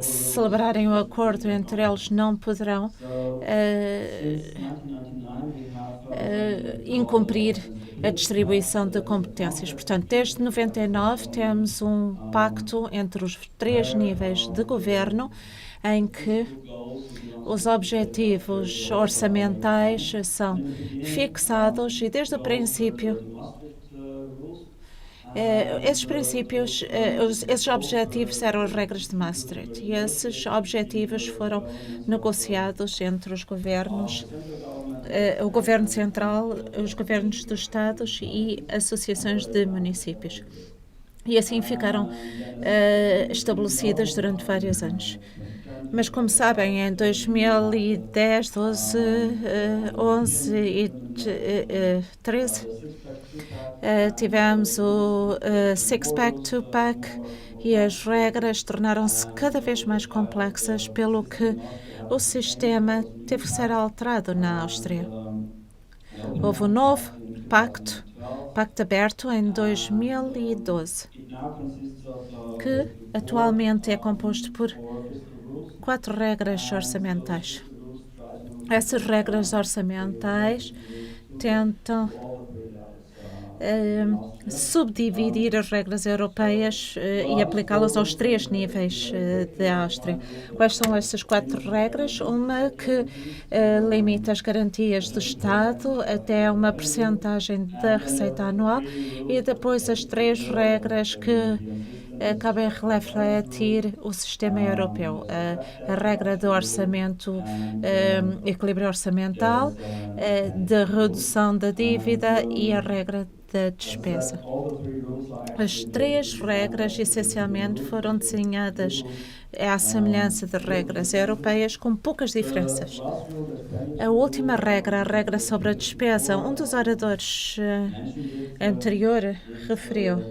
celebrarem o acordo entre eles, não poderão incumprir a distribuição de competências. Portanto, desde 99 temos um pacto entre os 3 níveis de governo em que os objetivos orçamentais são fixados e desde o princípio Esses princípios, esses objetivos eram as regras de Maastricht e esses objetivos foram negociados entre os governos, o governo central, os governos dos estados e associações de municípios. E assim ficaram estabelecidas durante vários anos. Mas, como sabem, em 2010, 12, 11 e 13, tivemos o Six-Pack, Two-Pack e as regras tornaram-se cada vez mais complexas, pelo que o sistema teve que ser alterado na Áustria. Houve um novo pacto aberto em 2012, que atualmente é composto por 4 regras orçamentais. Essas regras orçamentais tentam subdividir as regras europeias e aplicá-las aos 3 níveis da Áustria. Quais são essas 4 regras? Uma que limita as garantias do Estado até uma percentagem da receita anual e depois as 3 regras que acabam a refletir o sistema europeu. A regra do orçamento, equilíbrio orçamental, da redução da dívida e a regra da despesa. As 3 regras, essencialmente, foram desenhadas à semelhança de regras europeias, com poucas diferenças. A última regra, a regra sobre a despesa, um dos oradores anterior referiu.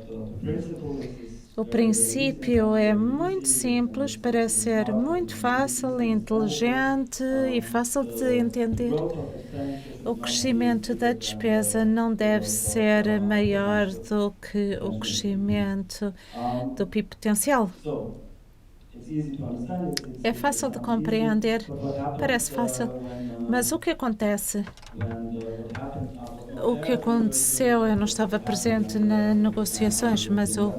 O princípio é muito simples, parece ser muito fácil, inteligente e fácil de entender. O crescimento da despesa não deve ser maior do que o crescimento do PIB potencial. É fácil de compreender, parece fácil, mas o que acontece? O que aconteceu, eu não estava presente nas negociações, mas o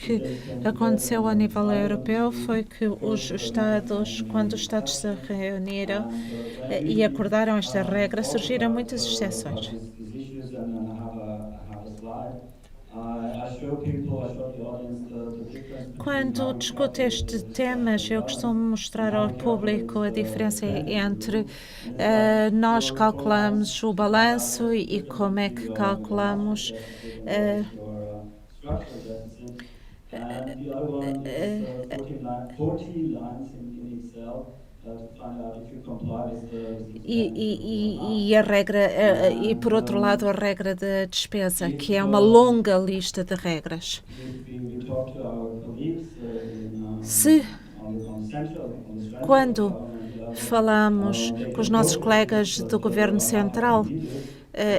que aconteceu a nível europeu foi que os Estados, quando os Estados se reuniram e acordaram esta regra, surgiram muitas exceções. Quando discuto estes temas, eu costumo mostrar ao público a diferença entre nós calculamos o balanço e como é que calculamos e a regra, e por outro lado a regra da despesa, que é uma longa lista de regras. Quando falamos com os nossos colegas do Governo Central,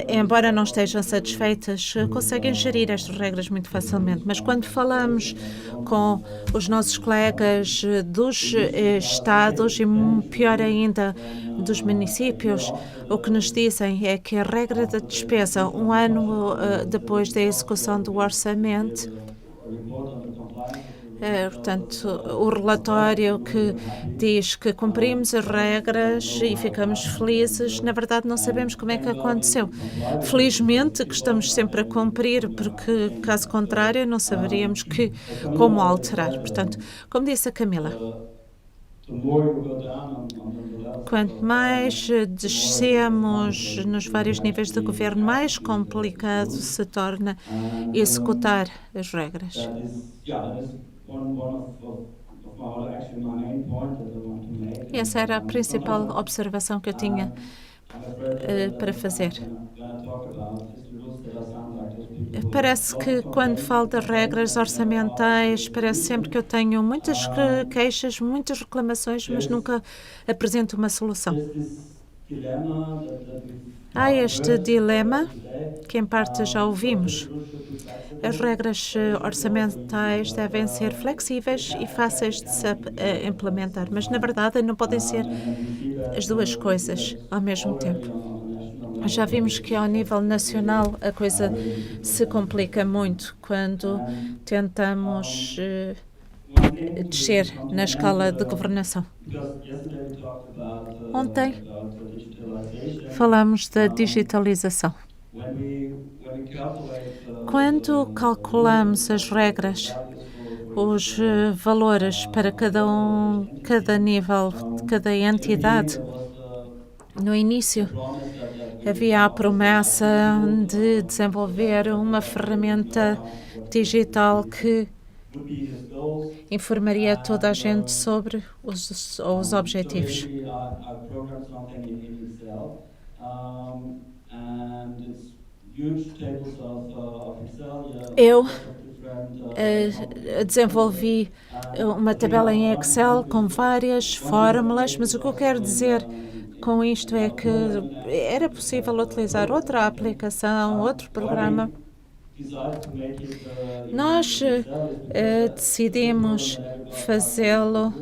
embora não estejam satisfeitas, conseguem gerir estas regras muito facilmente. Mas quando falamos com os nossos colegas dos Estados e, pior ainda, dos municípios, o que nos dizem é que a regra da despesa, um ano depois da execução do orçamento, portanto, o relatório que diz que cumprimos as regras e ficamos felizes, na verdade não sabemos como é que aconteceu. Felizmente que estamos sempre a cumprir, porque caso contrário não saberíamos como alterar. Portanto, como disse a Camila, quanto mais descemos nos vários níveis de governo, mais complicado se torna executar as regras. Essa era a principal observação que eu tinha para fazer. Parece que quando falo das regras orçamentais, parece sempre que eu tenho muitas queixas, muitas reclamações, mas nunca apresento uma solução. Há este dilema, que em parte já ouvimos. As regras orçamentais devem ser flexíveis e fáceis de se implementar, mas na verdade não podem ser as duas coisas ao mesmo tempo. Já vimos que ao nível nacional a coisa se complica muito quando tentamos descer na escala de governação. Ontem falamos da digitalização. quando calculamos as regras, os valores para cada nível, cada entidade, no início havia a promessa de desenvolver uma ferramenta digital que informaria toda a gente sobre os objetivos. Eu desenvolvi uma tabela em Excel com várias fórmulas, mas o que eu quero dizer com isto é que era possível utilizar outra aplicação, outro programa. Nós decidimos fazê-lo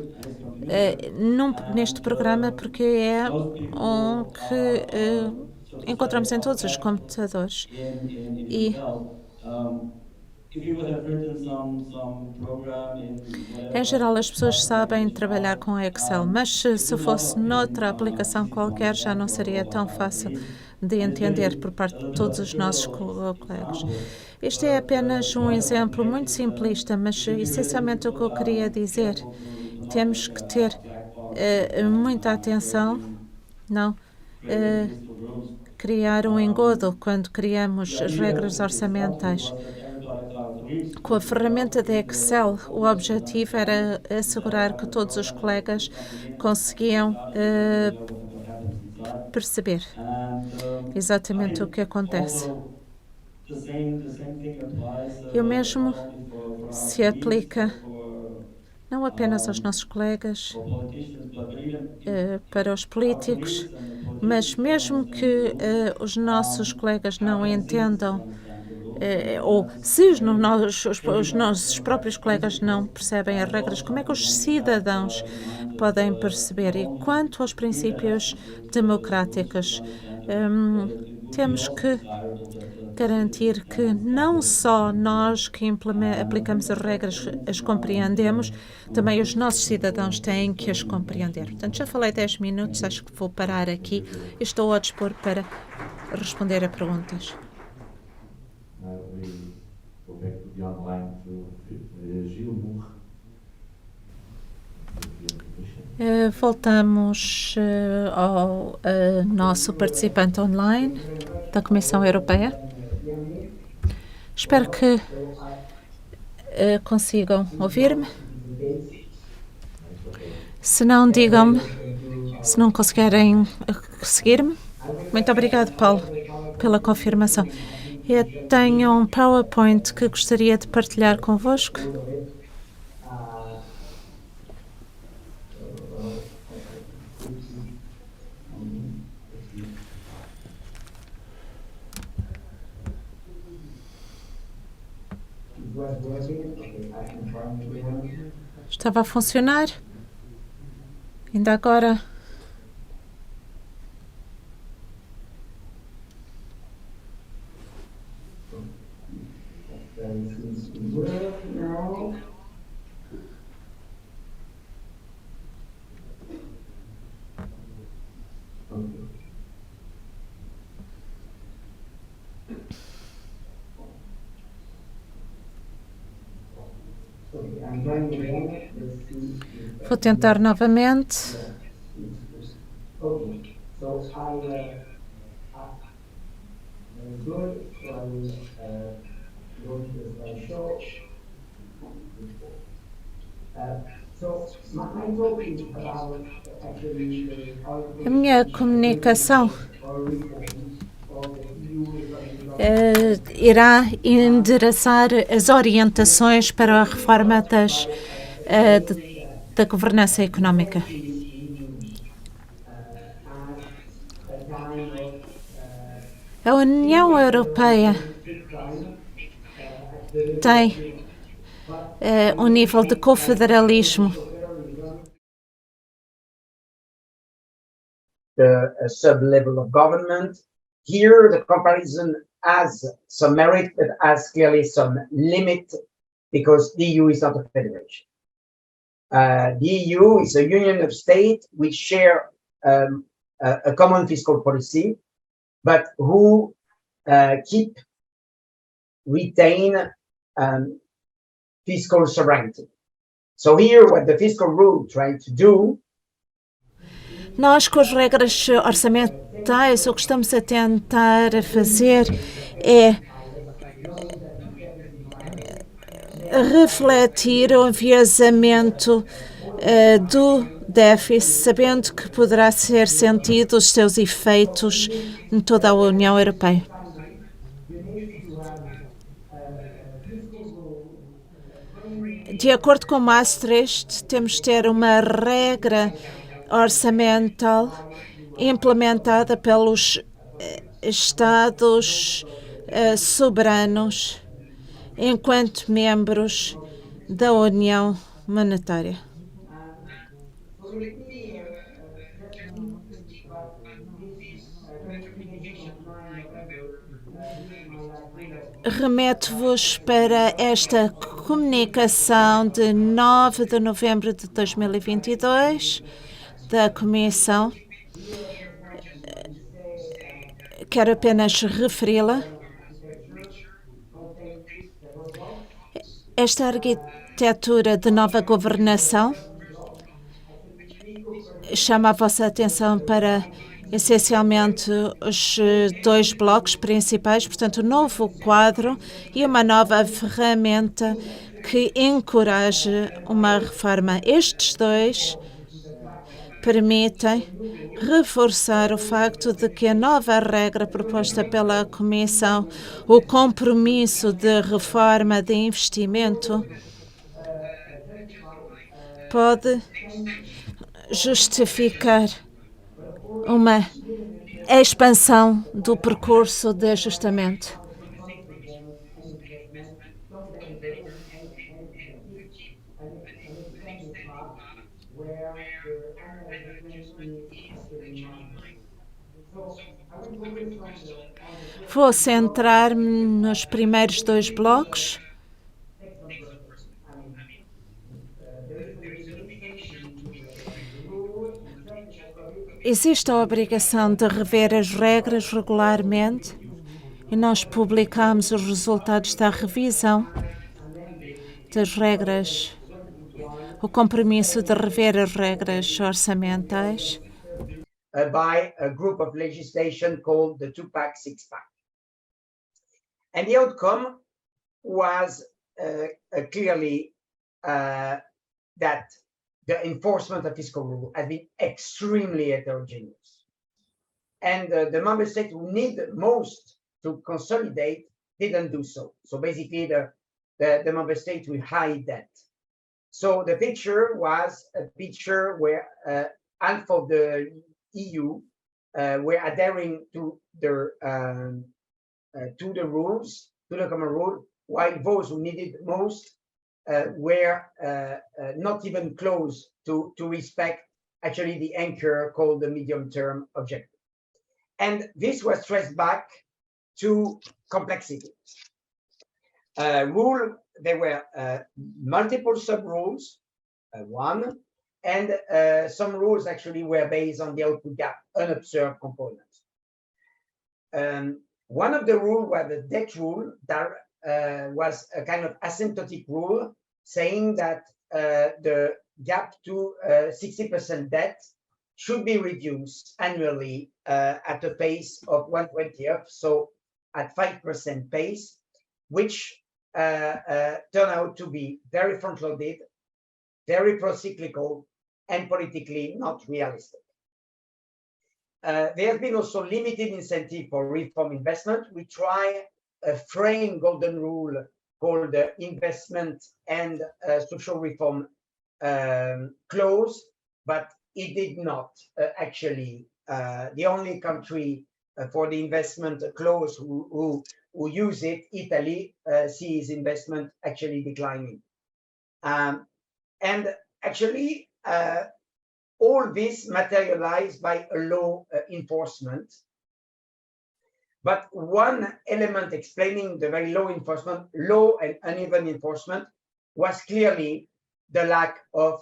neste programa porque é um que encontramos em todos os computadores. E em geral, as pessoas sabem trabalhar com Excel, mas se fosse noutra aplicação qualquer, já não seria tão fácil de entender por parte de todos os nossos colegas. Este é apenas um exemplo muito simplista, mas essencialmente o que eu queria dizer, temos que ter muita atenção, não criar um engodo quando criamos as regras orçamentais. Com a ferramenta de Excel, o objetivo era assegurar que todos os colegas conseguiam perceber exatamente o que acontece. E o mesmo se aplica não apenas aos nossos colegas, para os políticos, mas mesmo que os nossos colegas não entendam, ou se os nossos próprios colegas não percebem as regras, como é que os cidadãos podem perceber? E quanto aos princípios democráticos, temos que garantir que não só nós que aplicamos as regras as compreendemos, também os nossos cidadãos têm que as compreender. Portanto, já falei 10 minutos, acho que vou parar aqui e estou ao dispor para responder a perguntas. Voltamos ao nosso participante online da Comissão Europeia. Espero que consigam ouvir-me. Se não, digam-me se não conseguirem seguir-me. Muito obrigado, Paulo, pela confirmação. Eu tenho um PowerPoint que gostaria de partilhar convosco. Estava a funcionar. Ainda agora. Vou tentar novamente. A minha comunicação irá endereçar as orientações para a reforma da governança económica. A União Europeia tem um nível de confederalismo. A sub-level of government. Here, the comparison has some merit, but has clearly some limit, because the EU is not a federation. The EU is a union of states which share a common fiscal policy, but who keep retain fiscal sovereignty. So here, what the fiscal rule tried to do. Nós, com as regras orçamentais, o que estamos a tentar fazer é refletir o enviesamento do déficit, sabendo que poderá ser sentido os seus efeitos em toda a União Europeia. De acordo com Maastricht, temos de ter uma regra orçamental implementada pelos Estados soberanos enquanto membros da União Monetária. Remeto-vos para esta comunicação de 9 de novembro de 2022 da Comissão. Quero apenas referi-la. Esta arquitetura de nova governação chama a vossa atenção para essencialmente os dois blocos principais, portanto, um novo quadro e uma nova ferramenta que encoraje uma reforma. Estes dois permitem reforçar o facto de que a nova regra proposta pela Comissão, o compromisso de reforma de investimento, pode justificar uma expansão do percurso de ajustamento. Vou centrar-me nos primeiros dois blocos. Existe a obrigação de rever as regras regularmente e nós publicamos os resultados da revisão das regras, o compromisso de rever as regras orçamentais. By a group of legislation called the Two-Pack, Six-Pack. And the outcome was clearly that the enforcement of fiscal rule has been extremely heterogeneous. And the member states who need most to consolidate didn't do so. So basically the member states with high debt. So the picture was a picture where half of the EU were adhering to the rules, to the common rule, while those who needed most were not even close to respect actually the anchor called the medium-term objective. And this was traced back to complexity. There were multiple sub-rules, one, and some rules actually were based on the output gap, unobserved components. One of the rules was the debt rule that was a kind of asymptotic rule saying that the gap to 60% debt should be reduced annually at a pace of 1/20th, so at 5% pace, which turned out to be very front-loaded, very pro-cyclical, and politically not realistic. There has been also limited incentive for reform investment. We try a frame golden rule called the investment and social reform clause, but it did not actually. The only country for the investment clause who use it, Italy, sees investment actually declining. And actually, all this materialized by a low enforcement. But one element explaining the very low enforcement, low and uneven enforcement, was clearly the lack of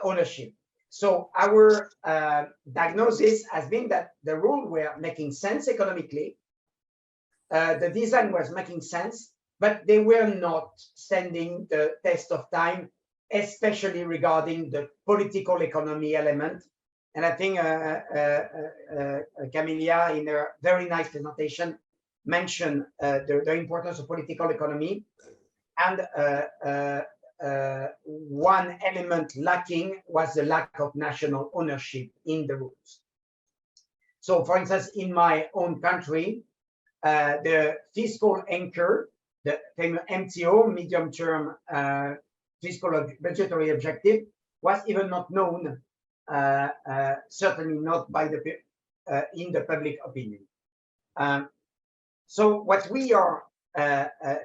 ownership. So our diagnosis has been that the rules were making sense economically, The design was making sense, but they were not standing the test of time, especially regarding the political economy element. And I think Camilla, in her very nice presentation, mentioned the importance of political economy. And one element lacking was the lack of national ownership in the rules. So, for instance, in my own country, the fiscal anchor, the famous MTO, medium-term fiscal budgetary objective, was even not known, certainly not by the in the public opinion. So what we are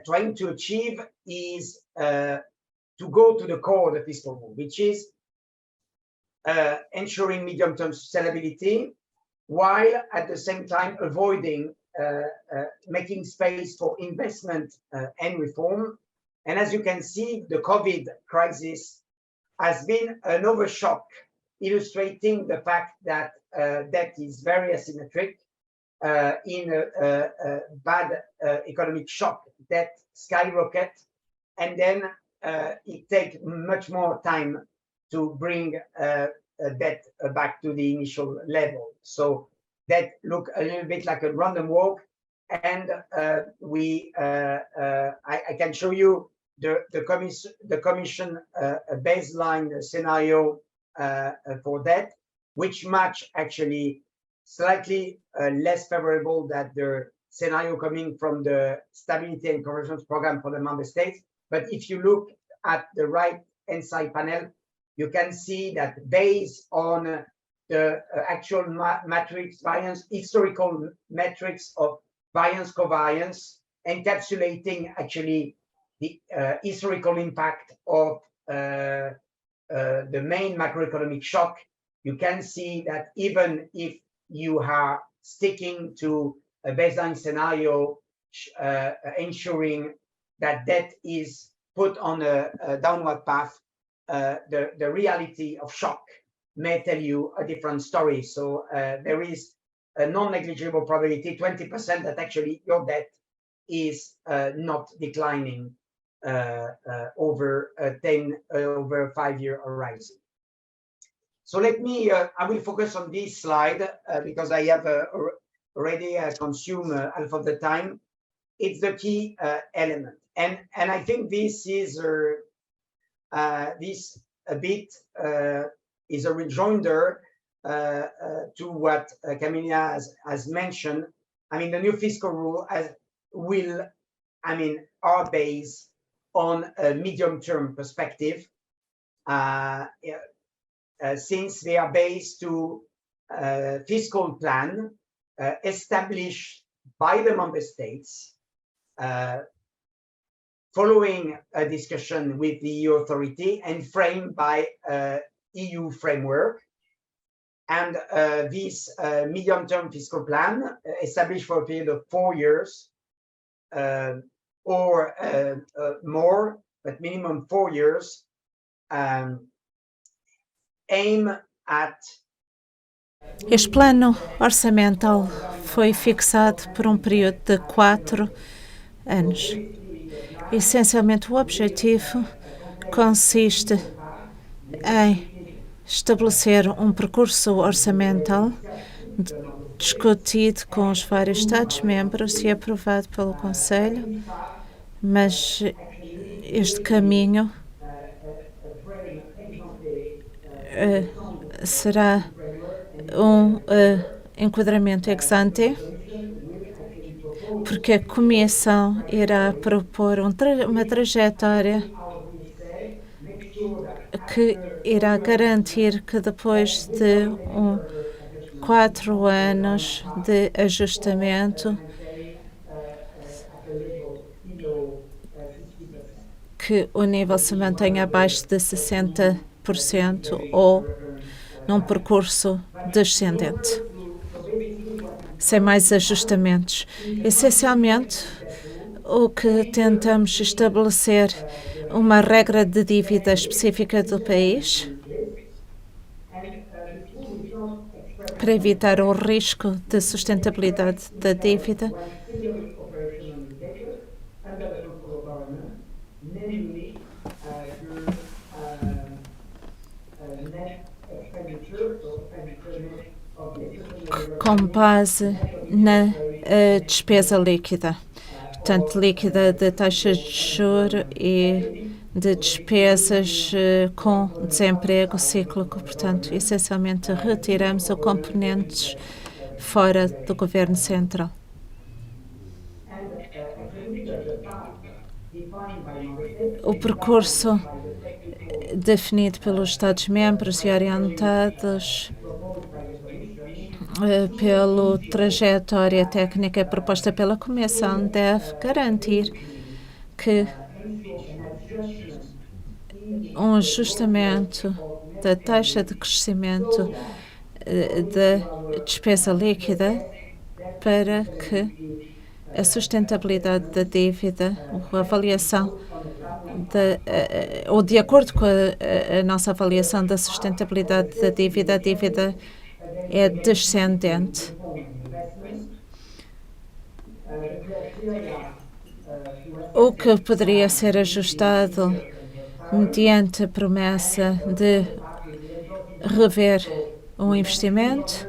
trying to achieve is to go to the core of the fiscal rule, which is ensuring medium-term sustainability, while at the same time avoiding making space for investment and reform. And as you can see, the COVID crisis has been an overshock, illustrating the fact that debt is very asymmetric. In a bad economic shock, debt skyrocket, and then it takes much more time to bring debt back to the initial level. So that look a little bit like a random walk, and I can show you the commission baseline scenario for that, which match actually slightly less favorable than the scenario coming from the Stability and Convergence Program for the member states. But if you look at the right-hand side panel, you can see that based on the actual matrix variance, historical metrics of variance covariance, encapsulating actually the historical impact of the main macroeconomic shock, you can see that even if you are sticking to a baseline scenario, ensuring that debt is put on a downward path, the reality of shock may tell you a different story. So there is a non-negligible probability, 20%, that actually your debt is not declining over a 5-year horizon. So let me, I will focus on this slide because I have already consumed half of the time. It's the key element. And I think this is this a bit is a rejoinder to what Camilla has mentioned. I mean, the new fiscal rule are based on a medium-term perspective, since they are based to fiscal plan established by the member states, following a discussion with the EU authority and framed by EU framework. And this medium-term fiscal plan, established for a period of 4 years or more, but minimum 4 years, aim at. Este plano orçamental foi fixado por um período de 4 anos. Essencialmente, o objetivo consiste em estabelecer um percurso orçamental discutido com os vários Estados-membros e aprovado pelo Conselho, mas este caminho será um enquadramento ex-ante, porque a Comissão irá propor uma trajetória que irá garantir que depois de 4 anos de ajustamento, que o nível se mantenha abaixo de 60% ou num percurso descendente, sem mais ajustamentos. Essencialmente, o que tentamos estabelecer uma regra de dívida específica do país para evitar o risco de sustentabilidade da dívida com base na despesa líquida, tanto líquida de taxas de juros e de despesas com desemprego cíclico. Portanto, essencialmente retiramos os componentes fora do governo central. O percurso definido pelos Estados-membros e orientados pela trajetória técnica proposta pela Comissão deve garantir que um ajustamento da taxa de crescimento da despesa líquida para que a sustentabilidade da dívida, a avaliação ou de acordo com a nossa avaliação da sustentabilidade da dívida, a dívida é descendente. O que poderia ser ajustado mediante a promessa de rever um investimento,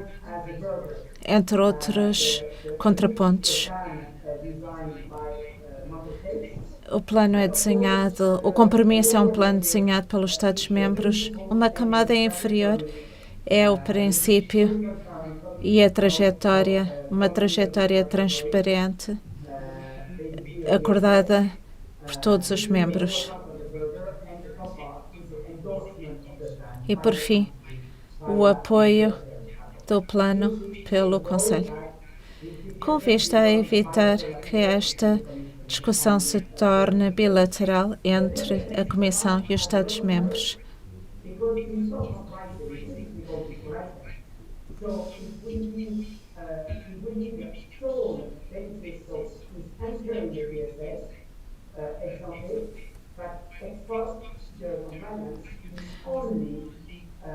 entre outros contrapontos. O plano é desenhado, o compromisso é um plano desenhado pelos Estados-membros. Uma camada inferior é o princípio e a trajetória, uma trajetória transparente, acordada por todos os membros. E, por fim, o apoio do plano pelo Conselho, com vista a evitar que esta discussão se torne bilateral entre a Comissão e os Estados-membros.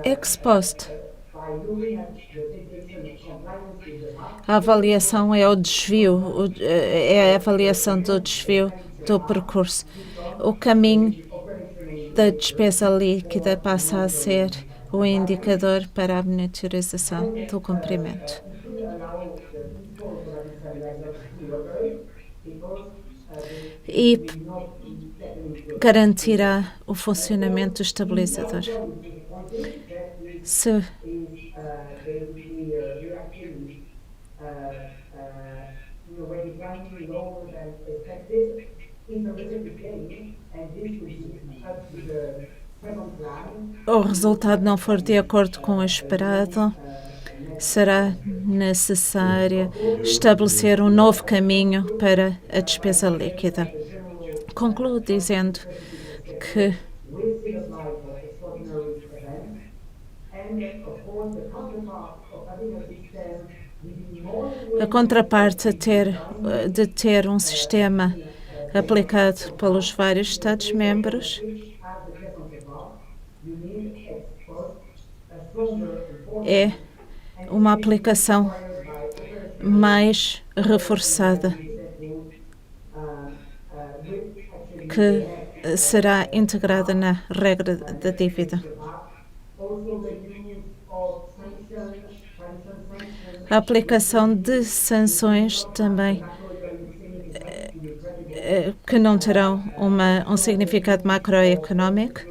Ex post, a avaliação é o desvio, é a avaliação do desvio do percurso. O caminho da despesa líquida passa a ser o indicador para a monitorização do cumprimento. E garantirá o funcionamento estabilizador. Se o resultado não for de acordo com o esperado, será necessário estabelecer um novo caminho para a despesa líquida. Concluo dizendo que a contraparte de ter um sistema aplicado pelos vários Estados-membros é uma aplicação mais reforçada que será integrada na regra da dívida. A aplicação de sanções também que não terão um significado macroeconómico.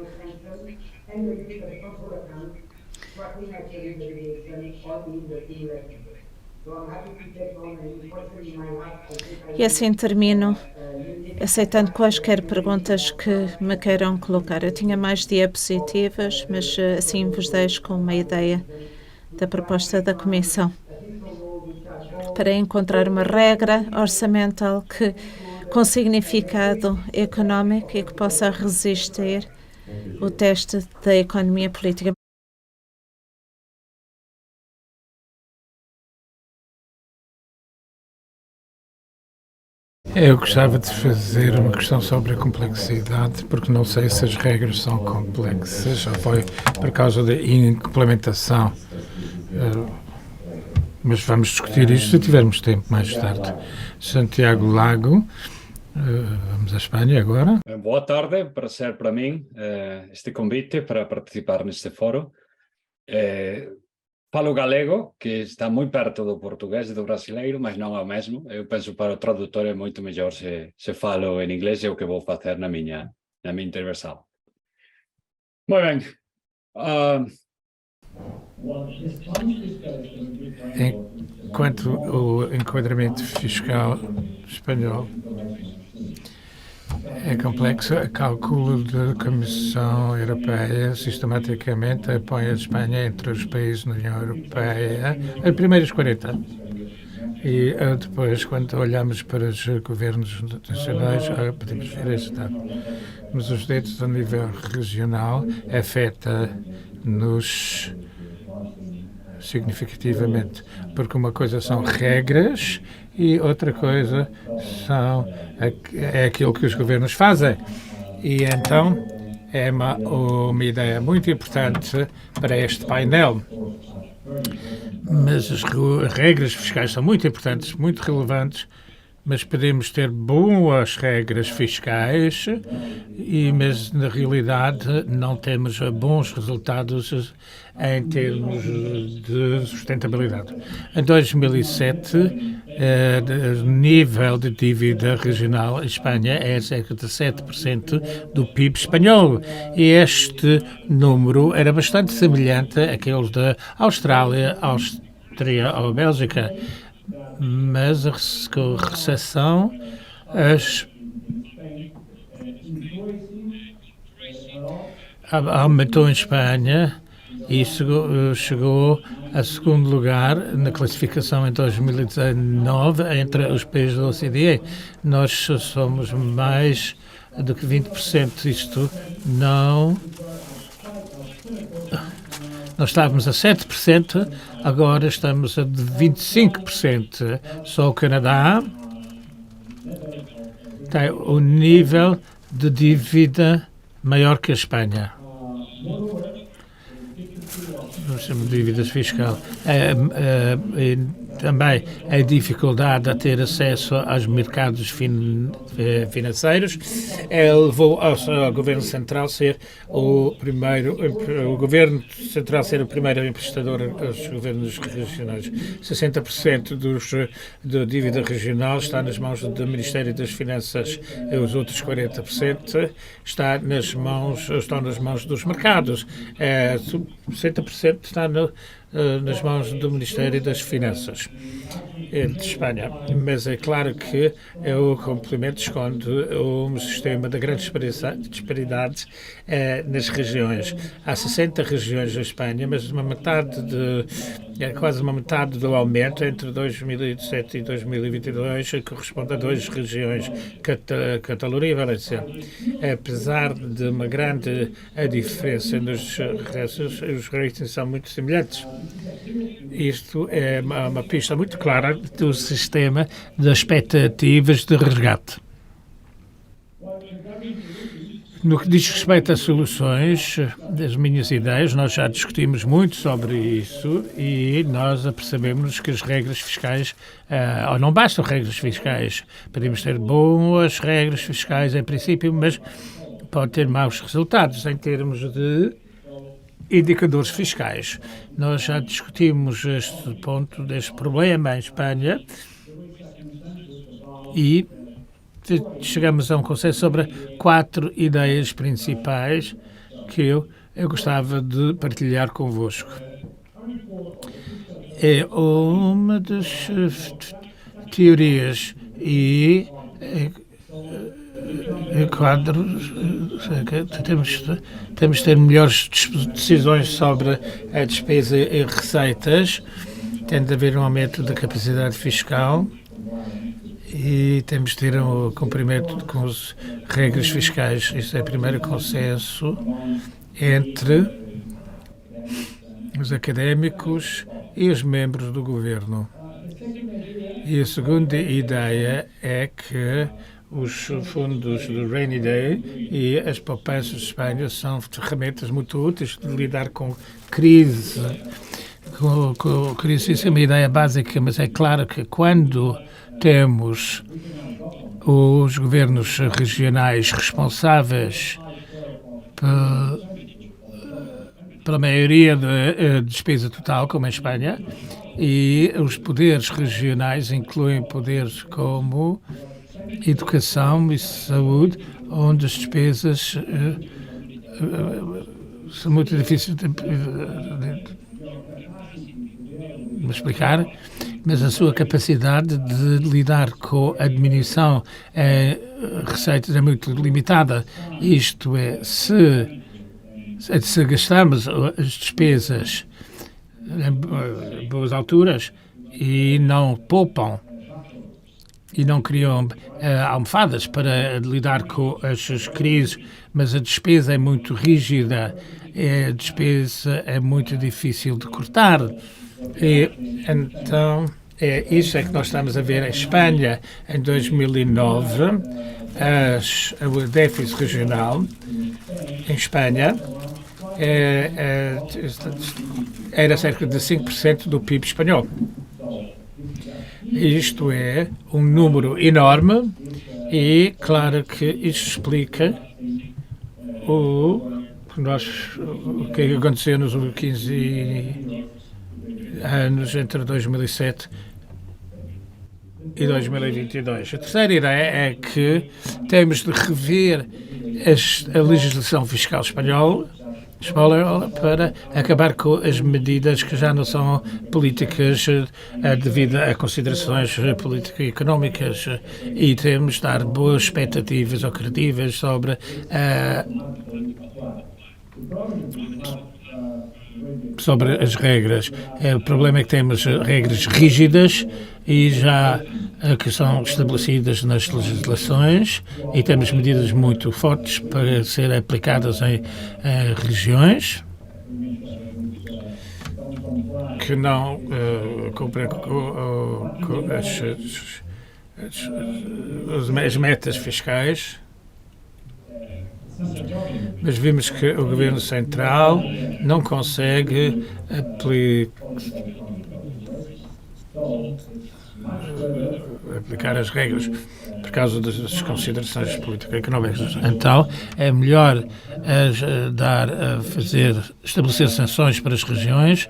E assim termino, aceitando quaisquer perguntas que me queiram colocar. Eu tinha mais diapositivas, mas assim vos deixo com uma ideia da proposta da Comissão para encontrar uma regra orçamental com significado económico e que possa resistir o teste da economia política. Eu gostava de fazer uma questão sobre a complexidade, porque não sei se as regras são complexas ou foi por causa da implementação. Mas vamos discutir isto se tivermos tempo mais tarde. Santiago Lago, vamos à Espanha agora. Boa tarde, prazer para mim este convite para participar neste fórum. Falo galego, que está moi perto do portugués e do brasileiro, mas non é o mesmo. Eu penso para o traductor é moito mellor se falo en inglés, é o que vou facer na miña intervenção. Moi ben. Enquanto o enquadramento fiscal espanhol é complexo, o cálculo da Comissão Europeia sistematicamente apoia a Espanha entre os países da União Europeia nos primeiros 40 anos. E depois, quando olhamos para os governos nacionais, podemos ver este dado. Mas os dados a nível regional afeta-nos significativamente, porque uma coisa são regras e outra coisa é aquilo que os governos fazem. E então é uma ideia muito importante para este painel. Mas as regras fiscais são muito importantes, muito relevantes, mas podemos ter boas regras fiscais, mas na realidade não temos bons resultados em termos de sustentabilidade. Em 2007, o nível de dívida regional em Espanha é cerca de 7% do PIB espanhol, e este número era bastante semelhante àqueles da Austrália, Áustria ou Bélgica. Mas com a recessão, aumentou em Espanha e chegou a segundo lugar na classificação em 2019 entre os países da OCDE. Nós somos mais do que 20%. Isto não... Nós estávamos a 7%, agora estamos a 25%. Só o Canadá tem o nível de dívida maior que a Espanha. Nós chamamos de dívidas fiscal. Também a dificuldade a ter acesso aos mercados financeiros levou ao Governo Central ser o Governo Central ser o primeiro emprestador aos governos regionais. 60% da dívida regional está nas mãos do Ministério das Finanças, e os outros 40% estão nas mãos dos mercados. 60% está nas mãos do Ministério das Finanças de Espanha. Mas é claro que o complemento esconde um sistema de grande disparidade nas regiões. Há 60 regiões na Espanha, mas quase uma metade do aumento entre 2017 e 2022 corresponde a 2 regiões, Catalunha e Valência. Apesar de uma grande diferença nos restos, os ratings são muito semelhantes. Isto é uma pista muito clara do sistema de expectativas de resgate. No que diz respeito às soluções, das minhas ideias, nós já discutimos muito sobre isso e nós apercebemos que as regras fiscais, ou não bastam regras fiscais, podemos ter boas regras fiscais em princípio, mas pode ter maus resultados em termos de indicadores fiscais. Nós já discutimos este ponto, deste problema em Espanha e chegamos a um consenso sobre 4 ideias principais que eu gostava de partilhar convosco. É uma das teorias e quadros, temos de ter melhores decisões sobre a despesa e receitas, tem de haver um aumento da capacidade fiscal e temos de ter um cumprimento com as regras fiscais. Isso é o primeiro consenso entre os académicos e os membros do governo. E a segunda ideia é que os fundos do Rainy Day e as poupanças de Espanha são ferramentas muito úteis de lidar com crise. Com crise, isso é uma ideia básica, mas é claro que quando temos os governos regionais responsáveis pela maioria da despesa total, como em Espanha, e os poderes regionais incluem poderes como educação e saúde, onde as despesas são muito difíceis de explicar, mas a sua capacidade de lidar com a diminuição receitas é muito limitada. Isto é, se gastarmos as despesas em boas alturas e não poupam e não criam almofadas para lidar com as crises, mas a despesa é muito rígida, a despesa é muito difícil de cortar. E, então, isso é que nós estamos a ver em Espanha em 2009, o déficit regional em Espanha era cerca de 5% do PIB espanhol. Isto é um número enorme e, claro que isto explica o que aconteceu nos 15 anos entre 2007 e 2022. A terceira ideia é que temos de rever a legislação fiscal espanhola para acabar com as medidas que já não são políticas devido a considerações políticas e económicas, e temos de dar boas expectativas ou credíveis sobre as regras. O problema é que temos regras rígidas e já que são estabelecidas nas legislações, e temos medidas muito fortes para serem aplicadas em regiões que não cumprem as metas fiscais. Mas vimos que o Governo Central não consegue aplicar as regras por causa das considerações político-económicas. Então, é melhor estabelecer sanções para as regiões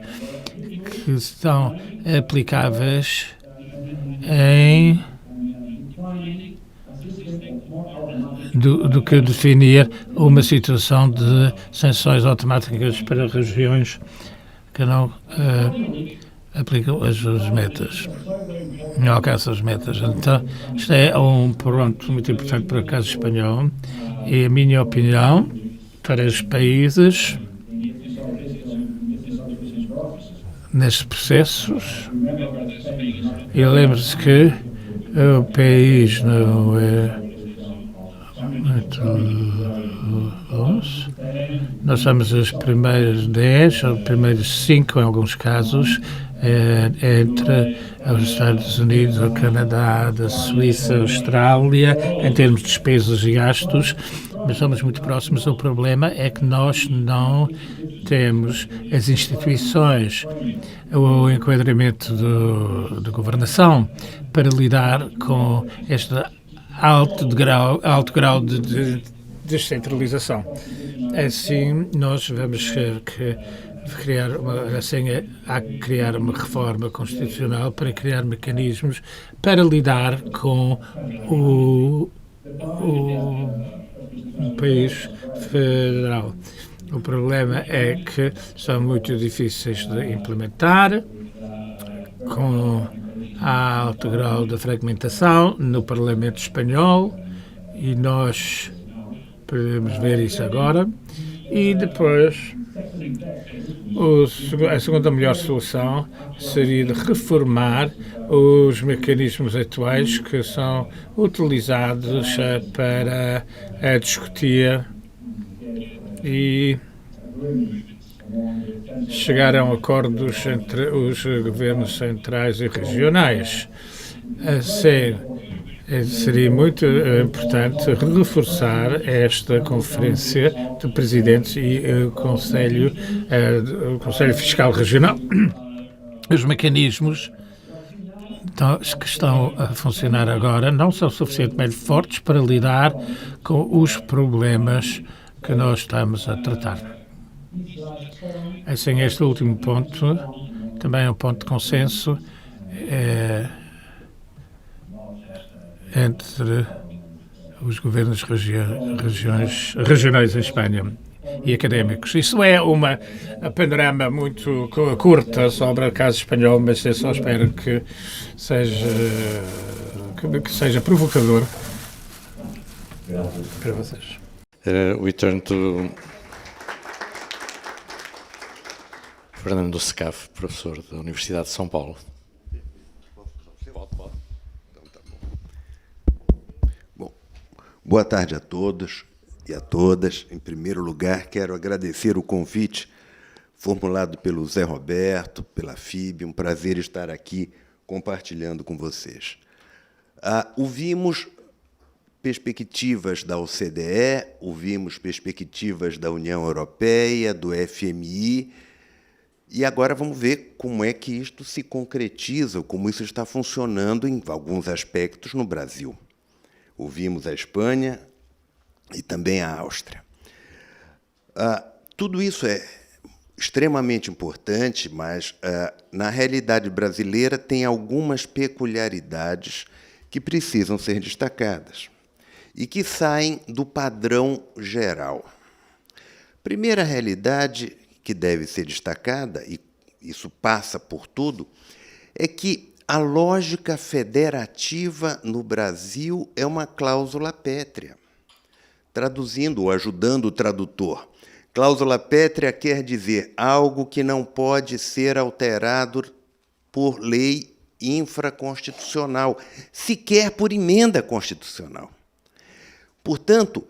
que estão aplicáveis do que definir uma situação de sanções automáticas para regiões que não aplicam as metas, não alcançam as metas. Então, isto é um ponto muito importante para o caso espanhol, e a minha opinião para os países nestes processos, e lembre-se que o país não é muito bons. Nós somos os primeiros 10, ou os primeiros 5 em alguns casos, entre os Estados Unidos, o Canadá, a Suíça, a Austrália, em termos de despesas e gastos, mas somos muito próximos. O problema é que nós não temos as instituições, o enquadramento de governação para lidar com este alto grau de descentralização. Assim, nós vamos criar uma reforma constitucional para criar mecanismos para lidar com o país federal. O problema é que são muito difíceis de implementar, com alto grau de fragmentação no Parlamento espanhol, e nós podemos ver isso agora. E depois, a segunda melhor solução seria de reformar os mecanismos atuais que são utilizados para discutir e chegar a acordos entre os governos centrais e regionais. Assim, seria muito importante reforçar esta conferência de presidentes e o Conselho Fiscal Regional. Os mecanismos que estão a funcionar agora não são suficientemente fortes para lidar com os problemas que nós estamos a tratar. Assim, este último ponto também é um ponto de consenso entre os governos regionais em Espanha e académicos. Isso é uma panorama muito curta sobre o caso espanhol, mas eu só espero que seja provocador para vocês. We turn to Fernando Secaf, professor da Universidade de São Paulo. Bom, boa tarde a todos e a todas. Em primeiro lugar, quero agradecer o convite formulado pelo Zé Roberto, pela FIB. Um prazer estar aqui compartilhando com vocês. Ouvimos perspectivas da OCDE, ouvimos perspectivas da União Europeia, do FMI, e agora vamos ver como é que isto se concretiza, como isso está funcionando em alguns aspectos no Brasil. Ouvimos a Espanha e também a Áustria. Tudo isso é extremamente importante, mas, na realidade brasileira, tem algumas peculiaridades que precisam ser destacadas e que saem do padrão geral. Primeira realidade que deve ser destacada, e isso passa por tudo, é que a lógica federativa no Brasil é uma cláusula pétrea. Traduzindo ou ajudando o tradutor, cláusula pétrea quer dizer algo que não pode ser alterado por lei infraconstitucional, sequer por emenda constitucional. Portanto,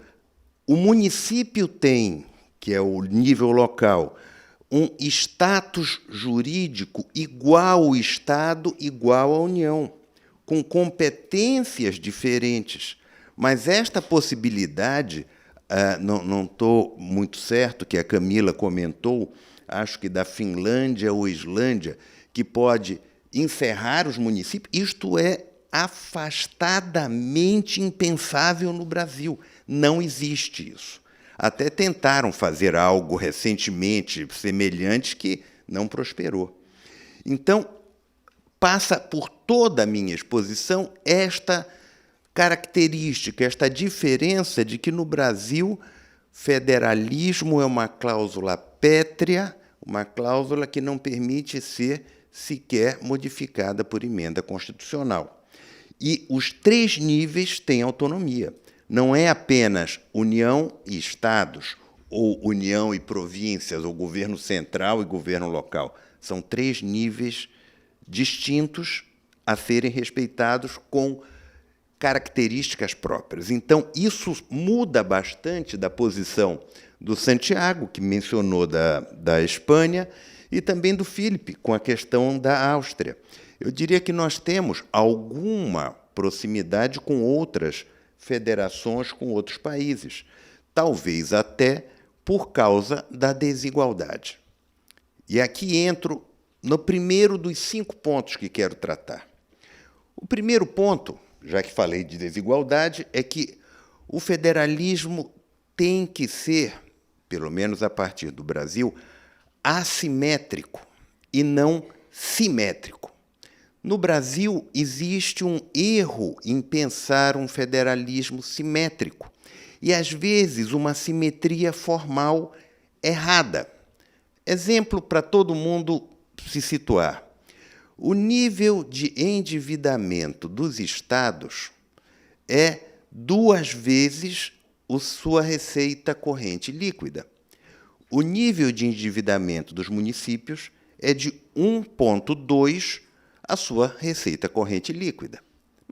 o município tem, que é o nível local, um status jurídico igual ao Estado, igual à União, com competências diferentes. Mas esta possibilidade, não estou muito certo, que a Camila comentou, acho que da Finlândia ou Islândia, que pode encerrar os municípios, isto é afastadamente impensável no Brasil. Não existe isso. Até tentaram fazer algo recentemente semelhante que não prosperou. Então, passa por toda a minha exposição esta característica, esta diferença de que no Brasil federalismo é uma cláusula pétrea, uma cláusula que não permite ser sequer modificada por emenda constitucional. E os 3 níveis têm autonomia. Não é apenas União e Estados, ou União e províncias, ou governo central e governo local. São 3 níveis distintos a serem respeitados com características próprias. Então, isso muda bastante da posição do Santiago, que mencionou da Espanha, e também do Filipe, com a questão da Áustria. Eu diria que nós temos alguma proximidade com outras federações, com outros países, talvez até por causa da desigualdade. E aqui entro no primeiro dos 5 pontos que quero tratar. O primeiro ponto, já que falei de desigualdade, é que o federalismo tem que ser, pelo menos a partir do Brasil, assimétrico e não simétrico. No Brasil, existe um erro em pensar um federalismo simétrico e, às vezes, uma simetria formal errada. Exemplo para todo mundo se situar. O nível de endividamento dos estados é 2 vezes a sua receita corrente líquida. O nível de endividamento dos municípios é de 1,2 a sua receita corrente líquida.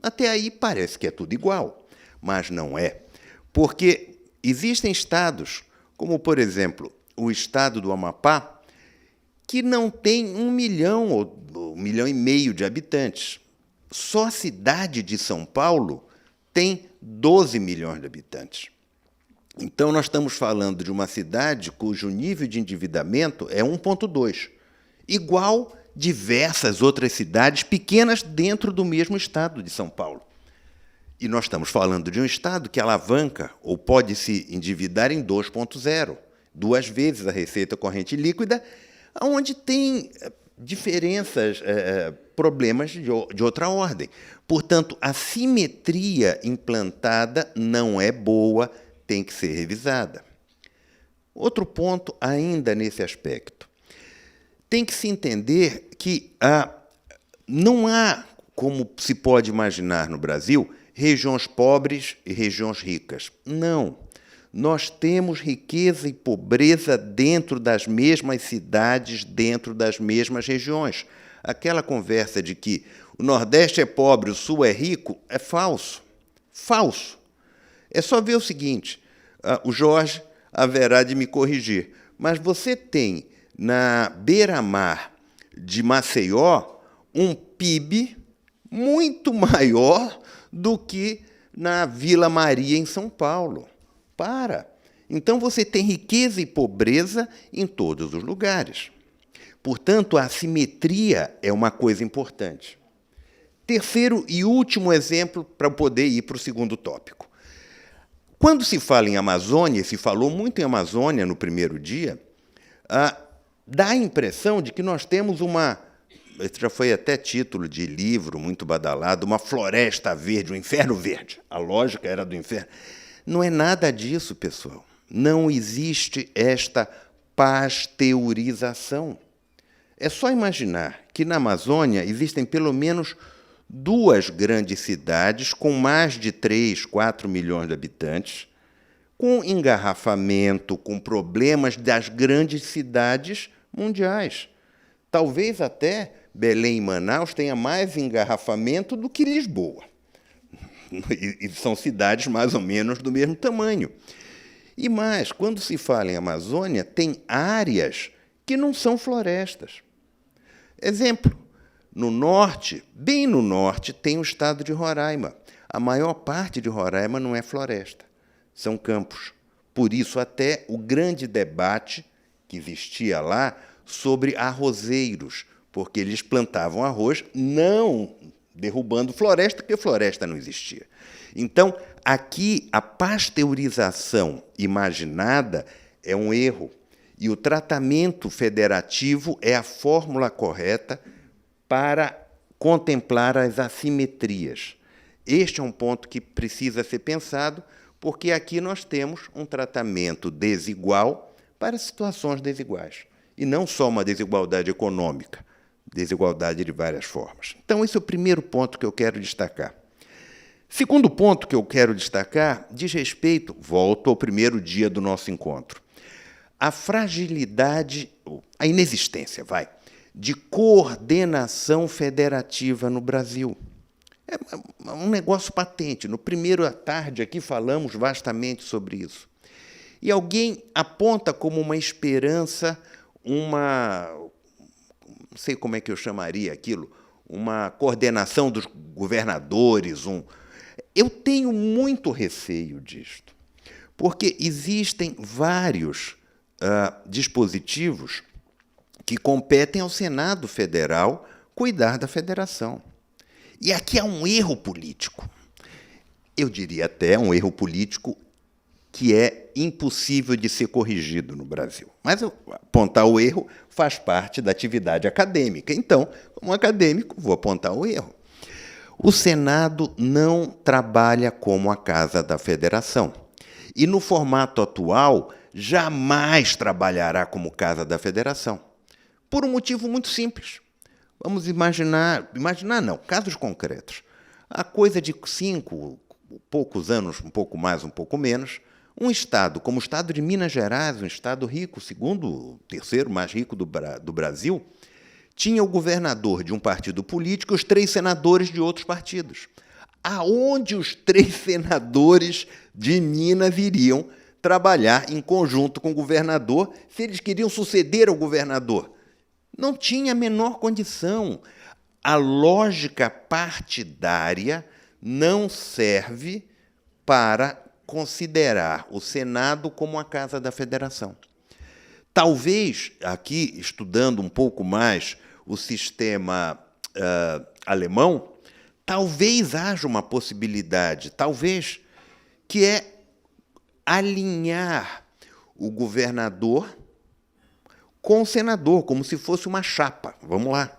Até aí parece que é tudo igual, mas não é. Porque existem estados, como, por exemplo, o estado do Amapá, que não tem 1 milhão ou 1,5 milhão de habitantes. Só a cidade de São Paulo tem 12 milhões de habitantes. Então, nós estamos falando de uma cidade cujo nível de endividamento é 1,2, igual diversas outras cidades pequenas dentro do mesmo estado de São Paulo. E nós estamos falando de um estado que alavanca ou pode se endividar em 2,0, 2 vezes a receita corrente líquida, onde tem diferenças, problemas de outra ordem. Portanto, a simetria implantada não é boa, tem que ser revisada. Outro ponto ainda nesse aspecto. Tem que se entender que não há, como se pode imaginar no Brasil, regiões pobres e regiões ricas. Não. Nós temos riqueza e pobreza dentro das mesmas cidades, dentro das mesmas regiões. Aquela conversa de que o Nordeste é pobre, o Sul é rico, é falso. Falso. É só ver o seguinte, o Jorge haverá de me corrigir, mas você tem na beira-mar de Maceió um PIB muito maior do que na Vila Maria, em São Paulo. Então, você tem riqueza e pobreza em todos os lugares. Portanto, a assimetria é uma coisa importante. Terceiro e último exemplo para poder ir para o segundo tópico. Quando se fala em Amazônia, se falou muito em Amazônia no primeiro dia, dá a impressão de que nós temos esse já foi até título de livro muito badalado, uma floresta verde, um inferno verde. A lógica era do inferno. Não é nada disso, pessoal. Não existe esta pasteurização. É só imaginar que na Amazônia existem pelo menos 2 grandes cidades com mais de 3, 4 milhões de habitantes, com engarrafamento, com problemas das grandes cidades mundiais. Talvez até Belém e Manaus tenha mais engarrafamento do que Lisboa. E são cidades mais ou menos do mesmo tamanho. E mais, quando se fala em Amazônia, tem áreas que não são florestas. Exemplo, no norte, bem no norte, tem o estado de Roraima. A maior parte de Roraima não é floresta, são campos. Por isso, até o grande debate que existia lá sobre arrozeiros, porque eles plantavam arroz não derrubando floresta, porque floresta não existia. Então, aqui, a pasteurização imaginada é um erro, e o tratamento federativo é a fórmula correta para contemplar as assimetrias. Este é um ponto que precisa ser pensado, porque aqui nós temos um tratamento desigual para situações desiguais, e não só uma desigualdade econômica, desigualdade de várias formas. Então, esse é o primeiro ponto que eu quero destacar. Segundo ponto que eu quero destacar diz respeito, volto ao primeiro dia do nosso encontro, a fragilidade, a inexistência, de coordenação federativa no Brasil. É um negócio patente. No primeiro à tarde aqui falamos vastamente sobre isso. E alguém aponta como uma esperança, não sei como é que eu chamaria aquilo, uma coordenação dos governadores. Eu tenho muito receio disto, porque existem vários dispositivos que competem ao Senado Federal cuidar da federação. E aqui há um erro político. Eu diria até um erro político que é impossível de ser corrigido no Brasil. Mas apontar o erro faz parte da atividade acadêmica. Então, como acadêmico, vou apontar o erro. O Senado não trabalha como a Casa da Federação. E, no formato atual, jamais trabalhará como Casa da Federação. Por um motivo muito simples. Vamos imaginar não, casos concretos. Há coisa de 5, poucos anos, um pouco mais, um pouco menos, um estado como o estado de Minas Gerais, um estado rico, segundo, terceiro mais rico do Brasil, tinha o governador de um partido político e os 3 senadores de outros partidos. Aonde os 3 senadores de Minas iriam trabalhar em conjunto com o governador se eles queriam suceder ao governador? Não tinha a menor condição. A lógica partidária não serve para considerar o Senado como a Casa da Federação. Talvez, aqui, estudando um pouco mais o sistema alemão, talvez haja uma possibilidade, talvez, que é alinhar o governador com o senador, como se fosse uma chapa. Vamos lá.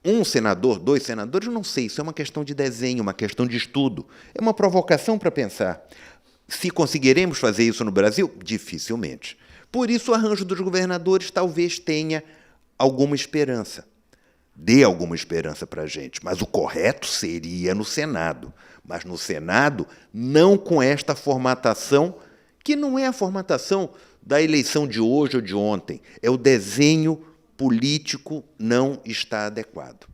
Um senador, 2 senadores, não sei, isso é uma questão de desenho, uma questão de estudo. É uma provocação para pensar. Se conseguiremos fazer isso no Brasil? Dificilmente. Por isso, o arranjo dos governadores talvez tenha alguma esperança. Dê alguma esperança para a gente. Mas o correto seria no Senado. Mas no Senado, não com esta formatação, que não é a formatação da eleição de hoje ou de ontem. É o desenho político não está adequado.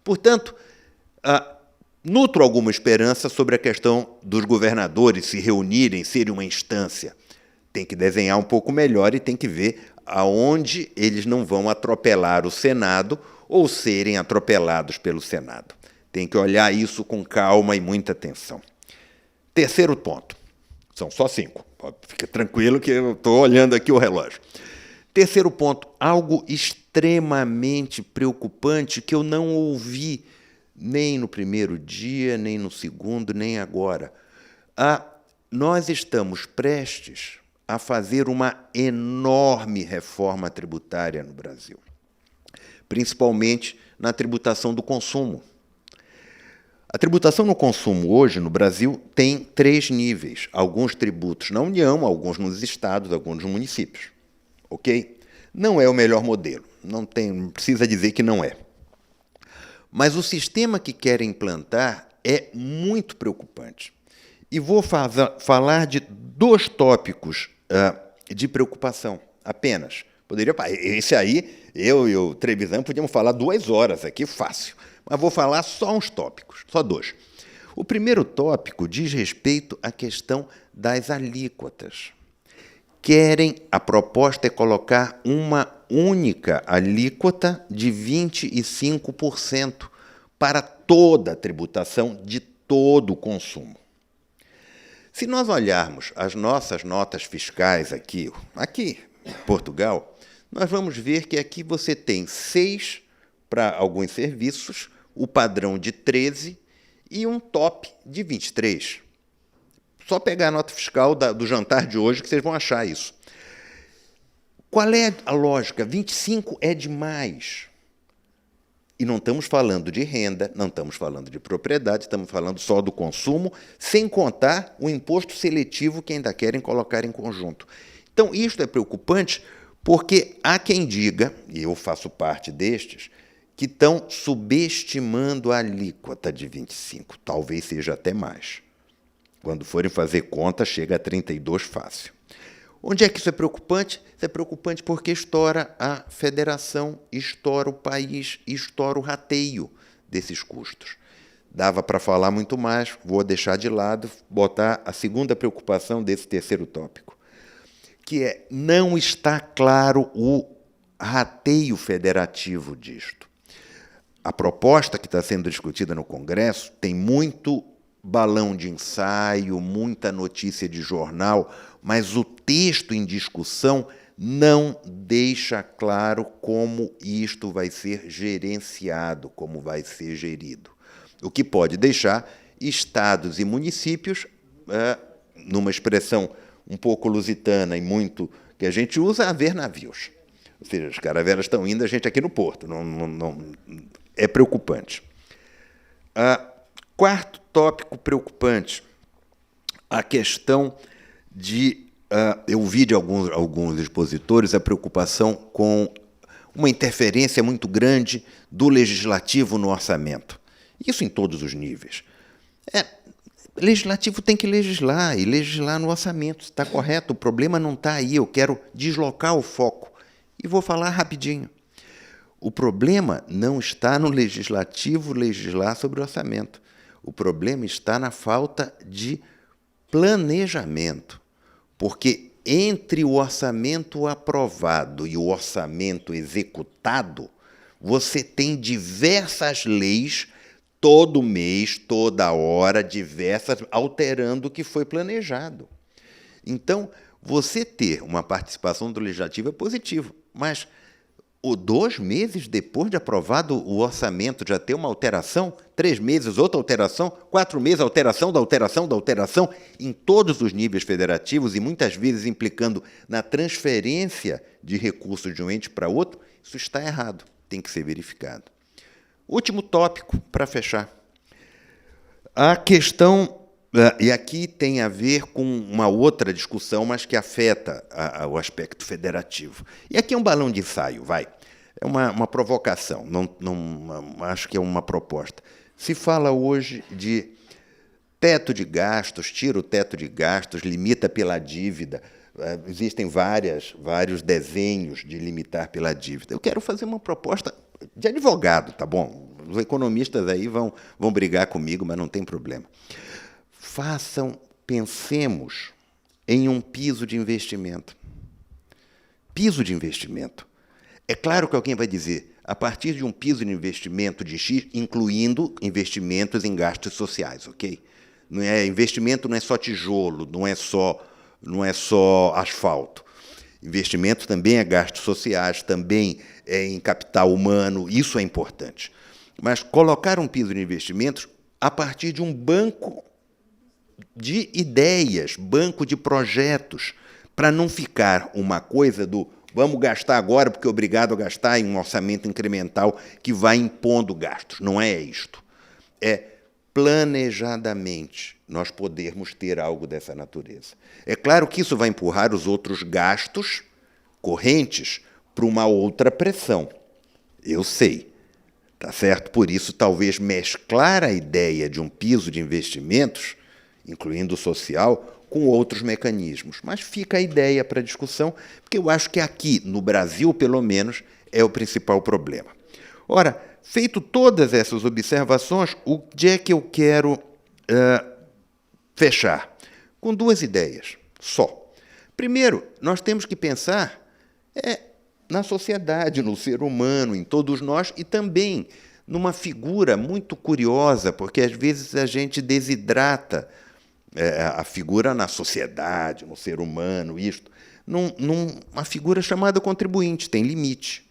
Portanto, nutro alguma esperança sobre a questão dos governadores se reunirem, serem uma instância. Tem que desenhar um pouco melhor e tem que ver aonde eles não vão atropelar o Senado ou serem atropelados pelo Senado. Tem que olhar isso com calma e muita atenção. Terceiro ponto. São só 5. Fica tranquilo que eu estou olhando aqui o relógio. Terceiro ponto, algo extremamente preocupante que eu não ouvi nem no primeiro dia, nem no segundo, nem agora. Nós estamos prestes a fazer uma enorme reforma tributária no Brasil, principalmente na tributação do consumo. A tributação no consumo hoje, no Brasil, tem 3 níveis. Alguns tributos na União, alguns nos estados, alguns nos municípios. Ok? Não é o melhor modelo. Não precisa dizer que não é. Mas o sistema que querem implantar é muito preocupante. E vou falar de 2 tópicos de preocupação, apenas. Esse aí, eu e o Trevisan podíamos falar 2 horas aqui, fácil. Mas vou falar só uns tópicos, só 2. O primeiro tópico diz respeito à questão das alíquotas. A proposta é colocar uma única alíquota de 25% para toda a tributação de todo o consumo. Se nós olharmos as nossas notas fiscais aqui em Portugal, nós vamos ver que aqui você tem 6 para alguns serviços, o padrão de 13 e um top de 23. Só pegar a nota fiscal do jantar de hoje que vocês vão achar isso. Qual é a lógica? 25 é demais. E não estamos falando de renda, não estamos falando de propriedade, estamos falando só do consumo, sem contar o imposto seletivo que ainda querem colocar em conjunto. Então, isto é preocupante porque há quem diga, e eu faço parte destes, que estão subestimando a alíquota de 25. Talvez seja até mais. Quando forem fazer conta, chega a 32 fácil. Onde é que isso é preocupante? Isso é preocupante porque estoura a federação, estoura o país, estoura o rateio desses custos. Dava para falar muito mais, vou deixar de lado, botar a segunda preocupação desse terceiro tópico, que não está claro o rateio federativo disto. A proposta que está sendo discutida no Congresso tem muito balão de ensaio, muita notícia de jornal, mas o texto em discussão não deixa claro como isto vai ser gerenciado, como vai ser gerido. O que pode deixar estados e municípios, numa expressão um pouco lusitana e muito que a gente usa, a ver navios. Ou seja, as caravelas estão indo, a gente aqui no porto. É preocupante. Quarto tópico preocupante, a questão de... eu vi de alguns expositores a preocupação com uma interferência muito grande do legislativo no orçamento. Isso em todos os níveis. Legislativo tem que legislar, e legislar no orçamento. Está correto, o problema não está aí, eu quero deslocar o foco. E vou falar rapidinho. O problema não está no legislativo legislar sobre o orçamento. O problema está na falta de planejamento. Porque entre o orçamento aprovado e o orçamento executado, você tem diversas leis, todo mês, toda hora, diversas, alterando o que foi planejado. Então, você ter uma participação do legislativo é positivo, mas 2 meses depois de aprovado o orçamento já ter uma alteração, 3 meses outra alteração, 4 meses alteração da alteração da alteração, em todos os níveis federativos e muitas vezes implicando na transferência de recursos de um ente para outro, isso está errado, tem que ser verificado. Último tópico, para fechar. A questão, e aqui tem a ver com uma outra discussão, mas que afeta o aspecto federativo. E aqui é um balão de ensaio, vai. É uma provocação, não acho que é uma proposta. Se fala hoje de teto de gastos, tira o teto de gastos, limita pela dívida. Existem vários desenhos de limitar pela dívida. Eu quero fazer uma proposta de advogado, tá bom? Os economistas aí vão brigar comigo, mas não tem problema. Pensemos em um piso de investimento. Piso de investimento. É claro que alguém vai dizer, a partir de um piso de investimento de X, incluindo investimentos em gastos sociais, ok? Investimento não é só tijolo, não é só asfalto. Investimento também é gastos sociais, também é em capital humano, isso é importante. Mas colocar um piso de investimentos a partir de um banco de ideias, banco de projetos, para não ficar uma coisa do vamos gastar agora porque é obrigado a gastar em um orçamento incremental que vai impondo gastos. Não é isto. É planejadamente nós podermos ter algo dessa natureza. É claro que isso vai empurrar os outros gastos correntes para uma outra pressão. Eu sei, tá certo? Por isso, talvez mesclar a ideia de um piso de investimentos, incluindo o social, com outros mecanismos. Mas fica a ideia para discussão, porque eu acho que aqui, no Brasil, pelo menos, é o principal problema. Ora, feito todas essas observações, onde é que eu quero fechar? Com 2 ideias só. Primeiro, nós temos que pensar na sociedade, no ser humano, em todos nós, e também numa figura muito curiosa, porque às vezes a gente desidrata a figura na sociedade, no ser humano, uma figura chamada contribuinte, tem limite.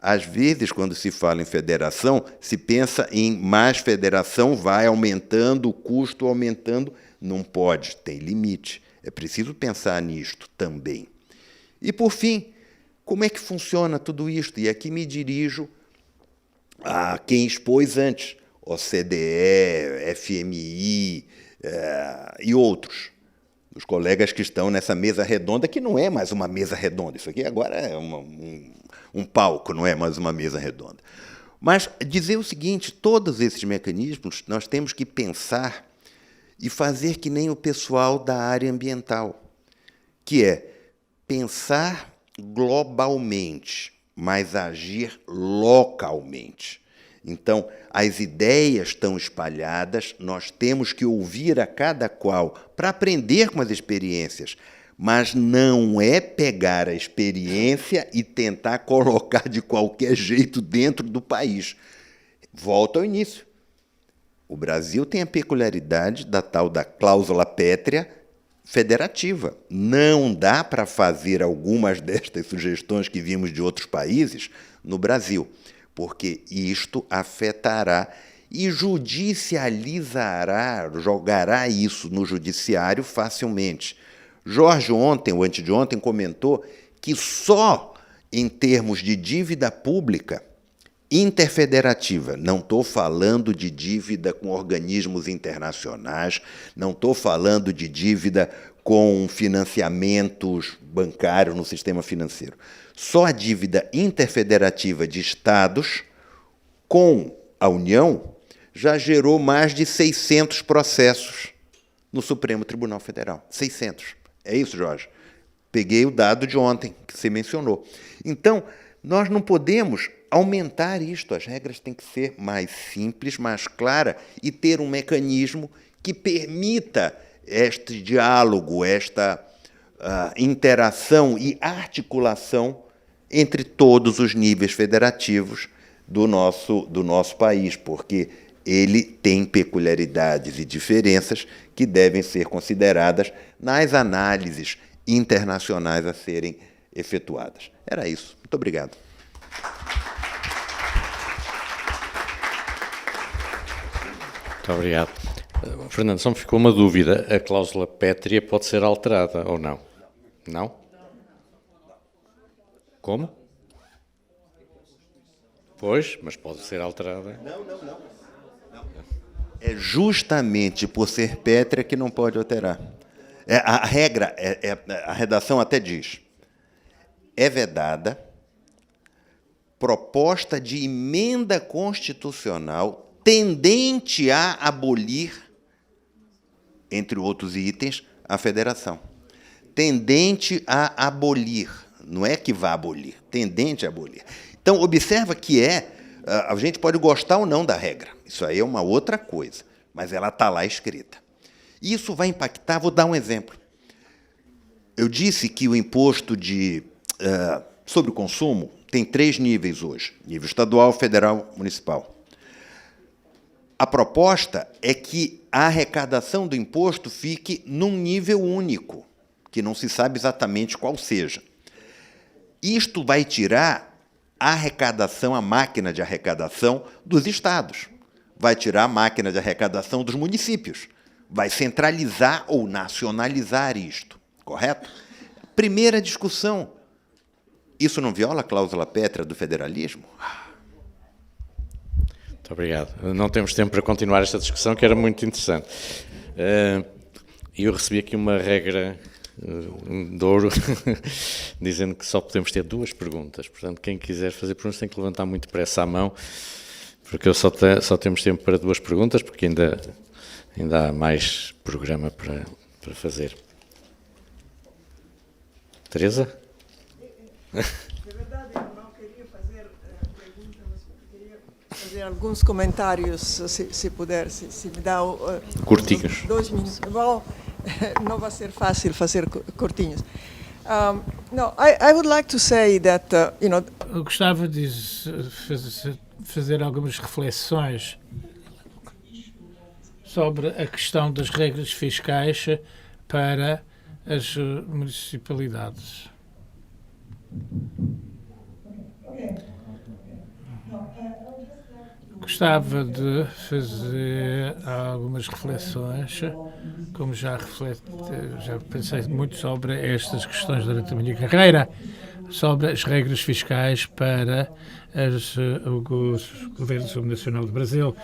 Às vezes, quando se fala em federação, se pensa em mais federação, vai aumentando, o custo aumentando. Não pode, tem limite. É preciso pensar nisto também. E, por fim, como é que funciona tudo isto? E aqui me dirijo a quem expôs antes, OCDE, FMI e outros, os colegas que estão nessa mesa redonda, que não é mais uma mesa redonda, isso aqui agora é um palco, não é mais uma mesa redonda. Mas dizer o seguinte, todos esses mecanismos nós temos que pensar e fazer que nem o pessoal da área ambiental, que é pensar globalmente, mas agir localmente. Então, as ideias estão espalhadas, nós temos que ouvir a cada qual para aprender com as experiências, mas não é pegar a experiência e tentar colocar de qualquer jeito dentro do país. Volto ao início. O Brasil tem a peculiaridade da tal da cláusula pétrea federativa. Não dá para fazer algumas destas sugestões que vimos de outros países no Brasil, porque isto afetará e judicializará, jogará isso no judiciário facilmente. Jorge ontem, ou antes de ontem, comentou que só em termos de dívida pública interfederativa, não estou falando de dívida com organismos internacionais, não estou falando de dívida com financiamentos bancários no sistema financeiro. Só a dívida interfederativa de Estados com a União já gerou mais de 600 processos no Supremo Tribunal Federal. 600. É isso, Jorge? Peguei o dado de ontem, que você mencionou. Então, nós não podemos aumentar isto. As regras têm que ser mais simples, mais claras e ter um mecanismo que permita este diálogo, esta interação e articulação entre todos os níveis federativos do nosso país, porque ele tem peculiaridades e diferenças que devem ser consideradas nas análises internacionais a serem efetuadas. Era isso. Muito obrigado. Muito obrigado. Fernando, só me ficou uma dúvida. A cláusula pétrea pode ser alterada ou não? Não? Como? Pois, mas pode ser alterada. Não. É justamente por ser pétrea que não pode alterar. A regra, a redação até diz, é vedada proposta de emenda constitucional tendente a abolir, entre outros itens, a federação. Tendente a abolir, não é que vá abolir, tendente a abolir. Então, observa que a gente pode gostar ou não da regra, isso aí é uma outra coisa, mas ela está lá escrita. Isso vai impactar, vou dar um exemplo. Eu disse que o imposto sobre o consumo tem 3 níveis hoje, nível estadual, federal, municipal. A proposta é que a arrecadação do imposto fique num nível único, que não se sabe exatamente qual seja. Isto vai tirar a arrecadação, a máquina de arrecadação dos estados, vai tirar a máquina de arrecadação dos municípios, vai centralizar ou nacionalizar isto, correto? Primeira discussão, isso não viola a cláusula pétrea do federalismo? Muito obrigado. Não temos tempo para continuar esta discussão, que era muito interessante. Eu recebi aqui uma regra de ouro, dizendo que só podemos ter 2 perguntas. Portanto, quem quiser fazer perguntas tem que levantar muito depressa a mão, porque só temos tempo para 2 perguntas, porque ainda há mais programa para fazer. Teresa? Na verdade, eu não queria fazer perguntas, mas queria fazer alguns comentários, se puder, se me dá curtinhos. 2 minutos. Bom, não vai ser fácil fazer curtinhos. No, I would like to say that, Eu gostava de fazer algumas reflexões sobre a questão das regras fiscais para as municipalidades. Gostava de fazer algumas reflexões, como já pensei muito sobre estas questões durante a minha carreira, sobre as regras fiscais para o governo subnacional do Brasil.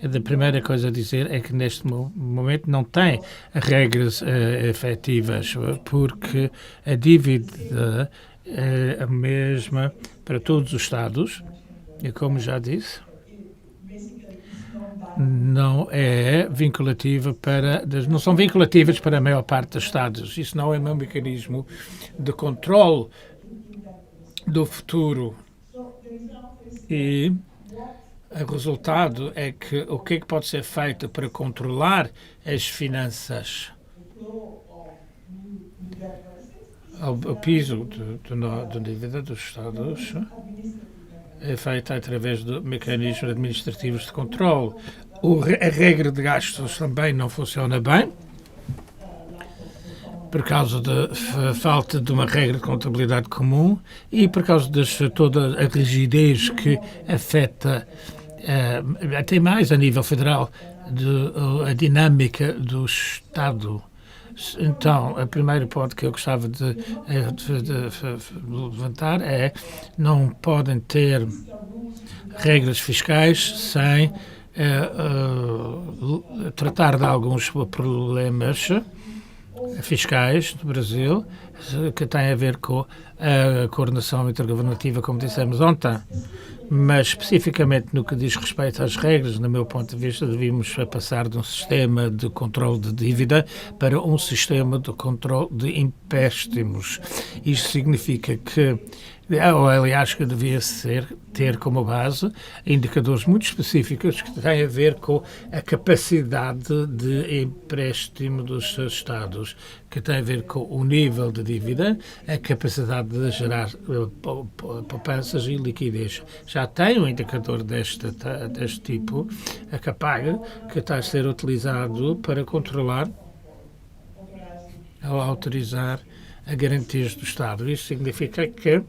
A primeira coisa a dizer é que neste momento não tem regras efetivas, porque a dívida é a mesma para todos os Estados, e como já disse, não são vinculativas para a maior parte dos Estados. Isso não é um mecanismo de controle do futuro. E o resultado é que o que pode ser feito para controlar as finanças? O piso da dívida dos Estados é feita através de mecanismos administrativos de controle. A regra de gastos também não funciona bem, por causa da falta de uma regra de contabilidade comum e por causa de toda a rigidez que afeta, até mais a nível federal, a dinâmica do Estado. Então, o primeiro ponto que eu gostava de levantar é: não podem ter regras fiscais sem tratar de alguns problemas fiscais do Brasil que têm a ver com a coordenação intergovernativa, como dissemos ontem. Mas, especificamente no que diz respeito às regras, no meu ponto de vista, devíamos passar de um sistema de controle de dívida para um sistema de controle de empréstimos. Isto significa que, ou aliás, que devia ter como base indicadores muito específicos que têm a ver com a capacidade de empréstimo dos Estados, que tem a ver com o nível de dívida, a capacidade de gerar poupanças e liquidez. Já tem um indicador deste tipo, a CAPAG, que está a ser utilizado para controlar ou autorizar a garantias do Estado. Isso significa que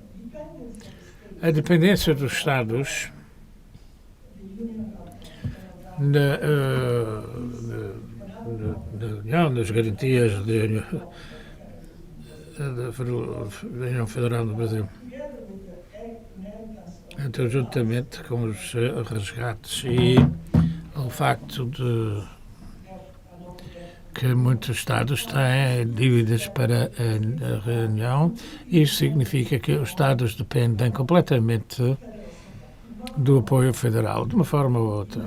A dependência dos Estados da União, das garantias da União Federal do Brasil, então, juntamente com os resgates e o facto de que muitos Estados têm dívidas para a União, isso significa que os Estados dependem completamente do apoio federal, de uma forma ou outra,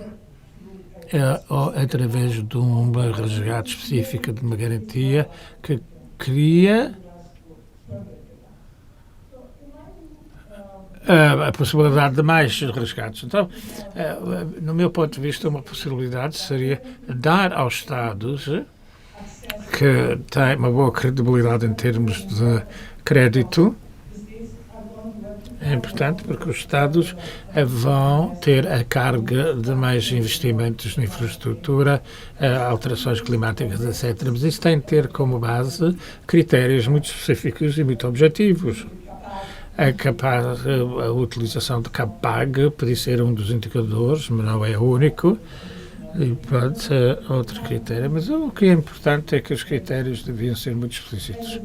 ou através de uma resgate específica, de uma garantia que cria a possibilidade de mais resgates. Então, no meu ponto de vista, uma possibilidade seria dar aos Estados, que têm uma boa credibilidade em termos de crédito, é importante porque os Estados vão ter a carga de mais investimentos na infraestrutura, alterações climáticas, etc. Mas isso tem de ter como base critérios muito específicos e muito objetivos. A utilização de CAPAG pode ser um dos indicadores, mas não é o único, e pode ser outro critério, mas o que é importante é que os critérios deviam ser muito explícitos.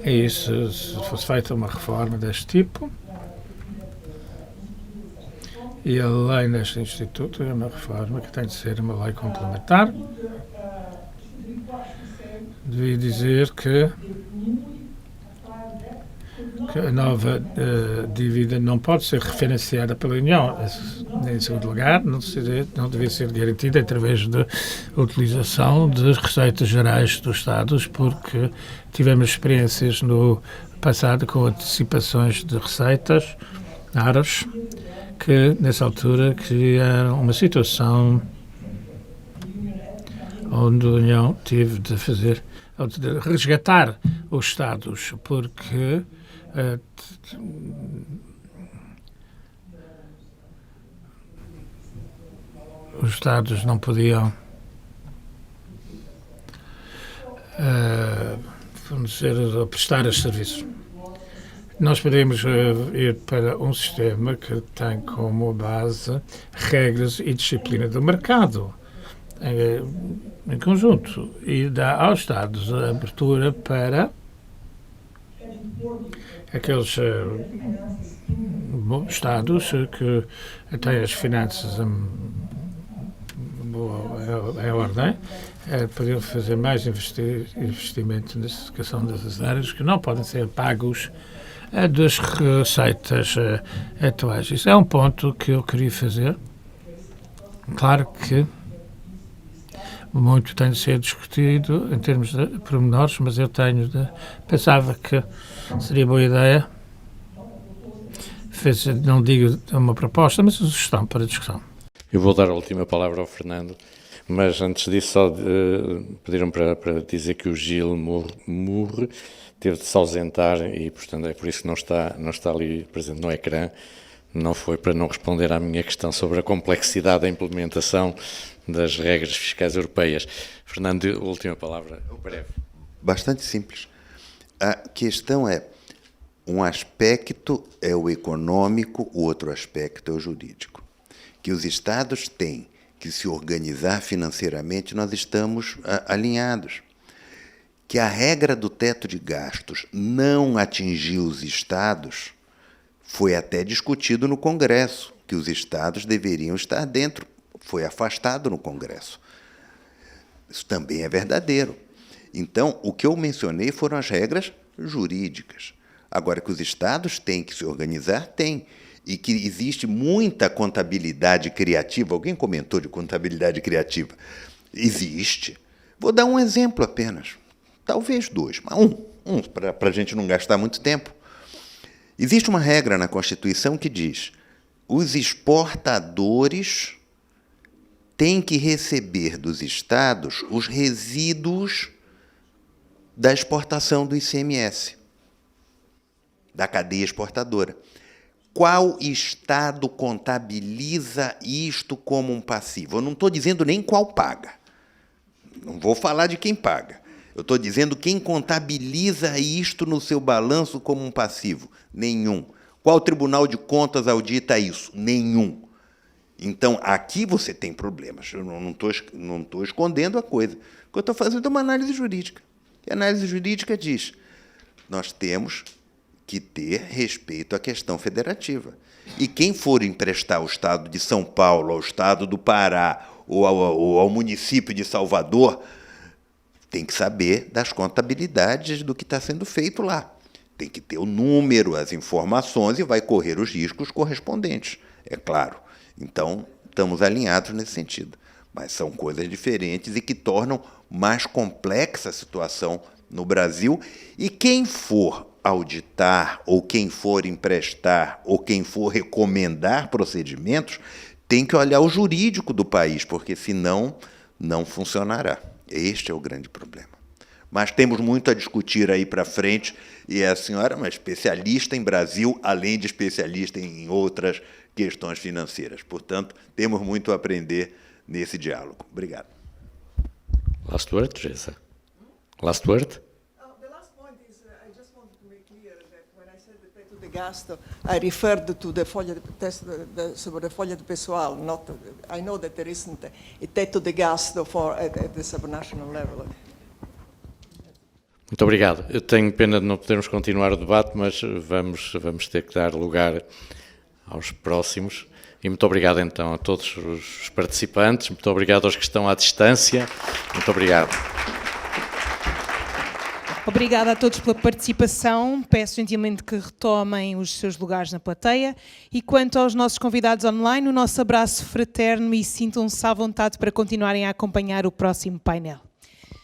E se fosse feita uma reforma deste tipo, e a lei neste Instituto é uma reforma que tem de ser uma lei complementar, devia dizer que a nova dívida não pode ser refinanciada pela União. Em segundo lugar, não devia ser garantida através da utilização das receitas gerais dos Estados, porque tivemos experiências no passado com antecipações de receitas ARAs, que nessa altura criaram uma situação onde a União teve de resgatar os Estados, porque os Estados não podiam fornecer ou prestar os serviços. Nós podemos ir para um sistema que tem como base regras e disciplina do mercado em conjunto e dá aos Estados a abertura para aqueles Estados que têm as finanças em ordem, poderiam fazer mais investimento na educação dessas áreas que não podem ser pagos das receitas atuais. Isso é um ponto que eu queria fazer. Claro que muito tem de ser discutido em termos de pormenores, mas eu pensava que seria boa ideia, não digo uma proposta, mas uma sugestão para discussão. Eu vou dar a última palavra ao Fernando, mas antes disso só pediram para dizer que o Gilles Moore teve de se ausentar e, portanto, é por isso que não está ali presente no ecrã. Não foi para não responder à minha questão sobre a complexidade da implementação das regras fiscais europeias. Fernando, a última palavra, breve. Bastante simples. A questão é, um aspecto é o econômico, o outro aspecto é o jurídico. Que os Estados têm que se organizar financeiramente, nós estamos alinhados. Que a regra do teto de gastos não atingiu os Estados, foi até discutido no Congresso, que os Estados deveriam estar dentro, foi afastado no Congresso. Isso também é verdadeiro. Então, o que eu mencionei foram as regras jurídicas. Agora, que os Estados têm que se organizar, tem. E que existe muita contabilidade criativa. Alguém comentou de contabilidade criativa? Existe. Vou dar um exemplo apenas. Talvez dois, mas um para a gente não gastar muito tempo. Existe uma regra na Constituição que diz: os exportadores têm que receber dos Estados os resíduos da exportação do ICMS, da cadeia exportadora. Qual Estado contabiliza isto como um passivo? Eu não estou dizendo nem qual paga. Não vou falar de quem paga. Eu estou dizendo quem contabiliza isto no seu balanço como um passivo? Nenhum. Qual Tribunal de Contas audita isso? Nenhum. Então, aqui você tem problemas. Eu não estou escondendo a coisa. Eu estou fazendo uma análise jurídica. E a análise jurídica diz: nós temos que ter respeito à questão federativa. E quem for emprestar ao Estado de São Paulo, ao Estado do Pará ou ao município de Salvador, tem que saber das contabilidades do que está sendo feito lá. Tem que ter o número, as informações e vai correr os riscos correspondentes, é claro. Então, estamos alinhados nesse sentido. Mas são coisas diferentes e que tornam mais complexa a situação no Brasil. E quem for auditar, ou quem for emprestar, ou quem for recomendar procedimentos, tem que olhar o jurídico do país, porque senão não funcionará. Este é o grande problema. Mas temos muito a discutir aí para frente, e a senhora é uma especialista em Brasil, além de especialista em outras questões financeiras. Portanto, temos muito a aprender nesse diálogo. Obrigado. Last word, Teresa. Last word. The last point is, I just wanted to make clear that when I said the teto de gasto, I referred to the folha sobre a folha de pessoal. Not, I know that there isn't a teto de gasto at the subnational level. Muito obrigado. Eu tenho pena de não podermos continuar o debate, mas vamos ter que dar lugar aos próximos. E muito obrigado, então, a todos os participantes. Muito obrigado aos que estão à distância. Muito obrigado. Obrigada a todos pela participação. Peço gentilmente que retomem os seus lugares na plateia. E quanto aos nossos convidados online, o nosso abraço fraterno e sintam-se à vontade para continuarem a acompanhar o próximo painel.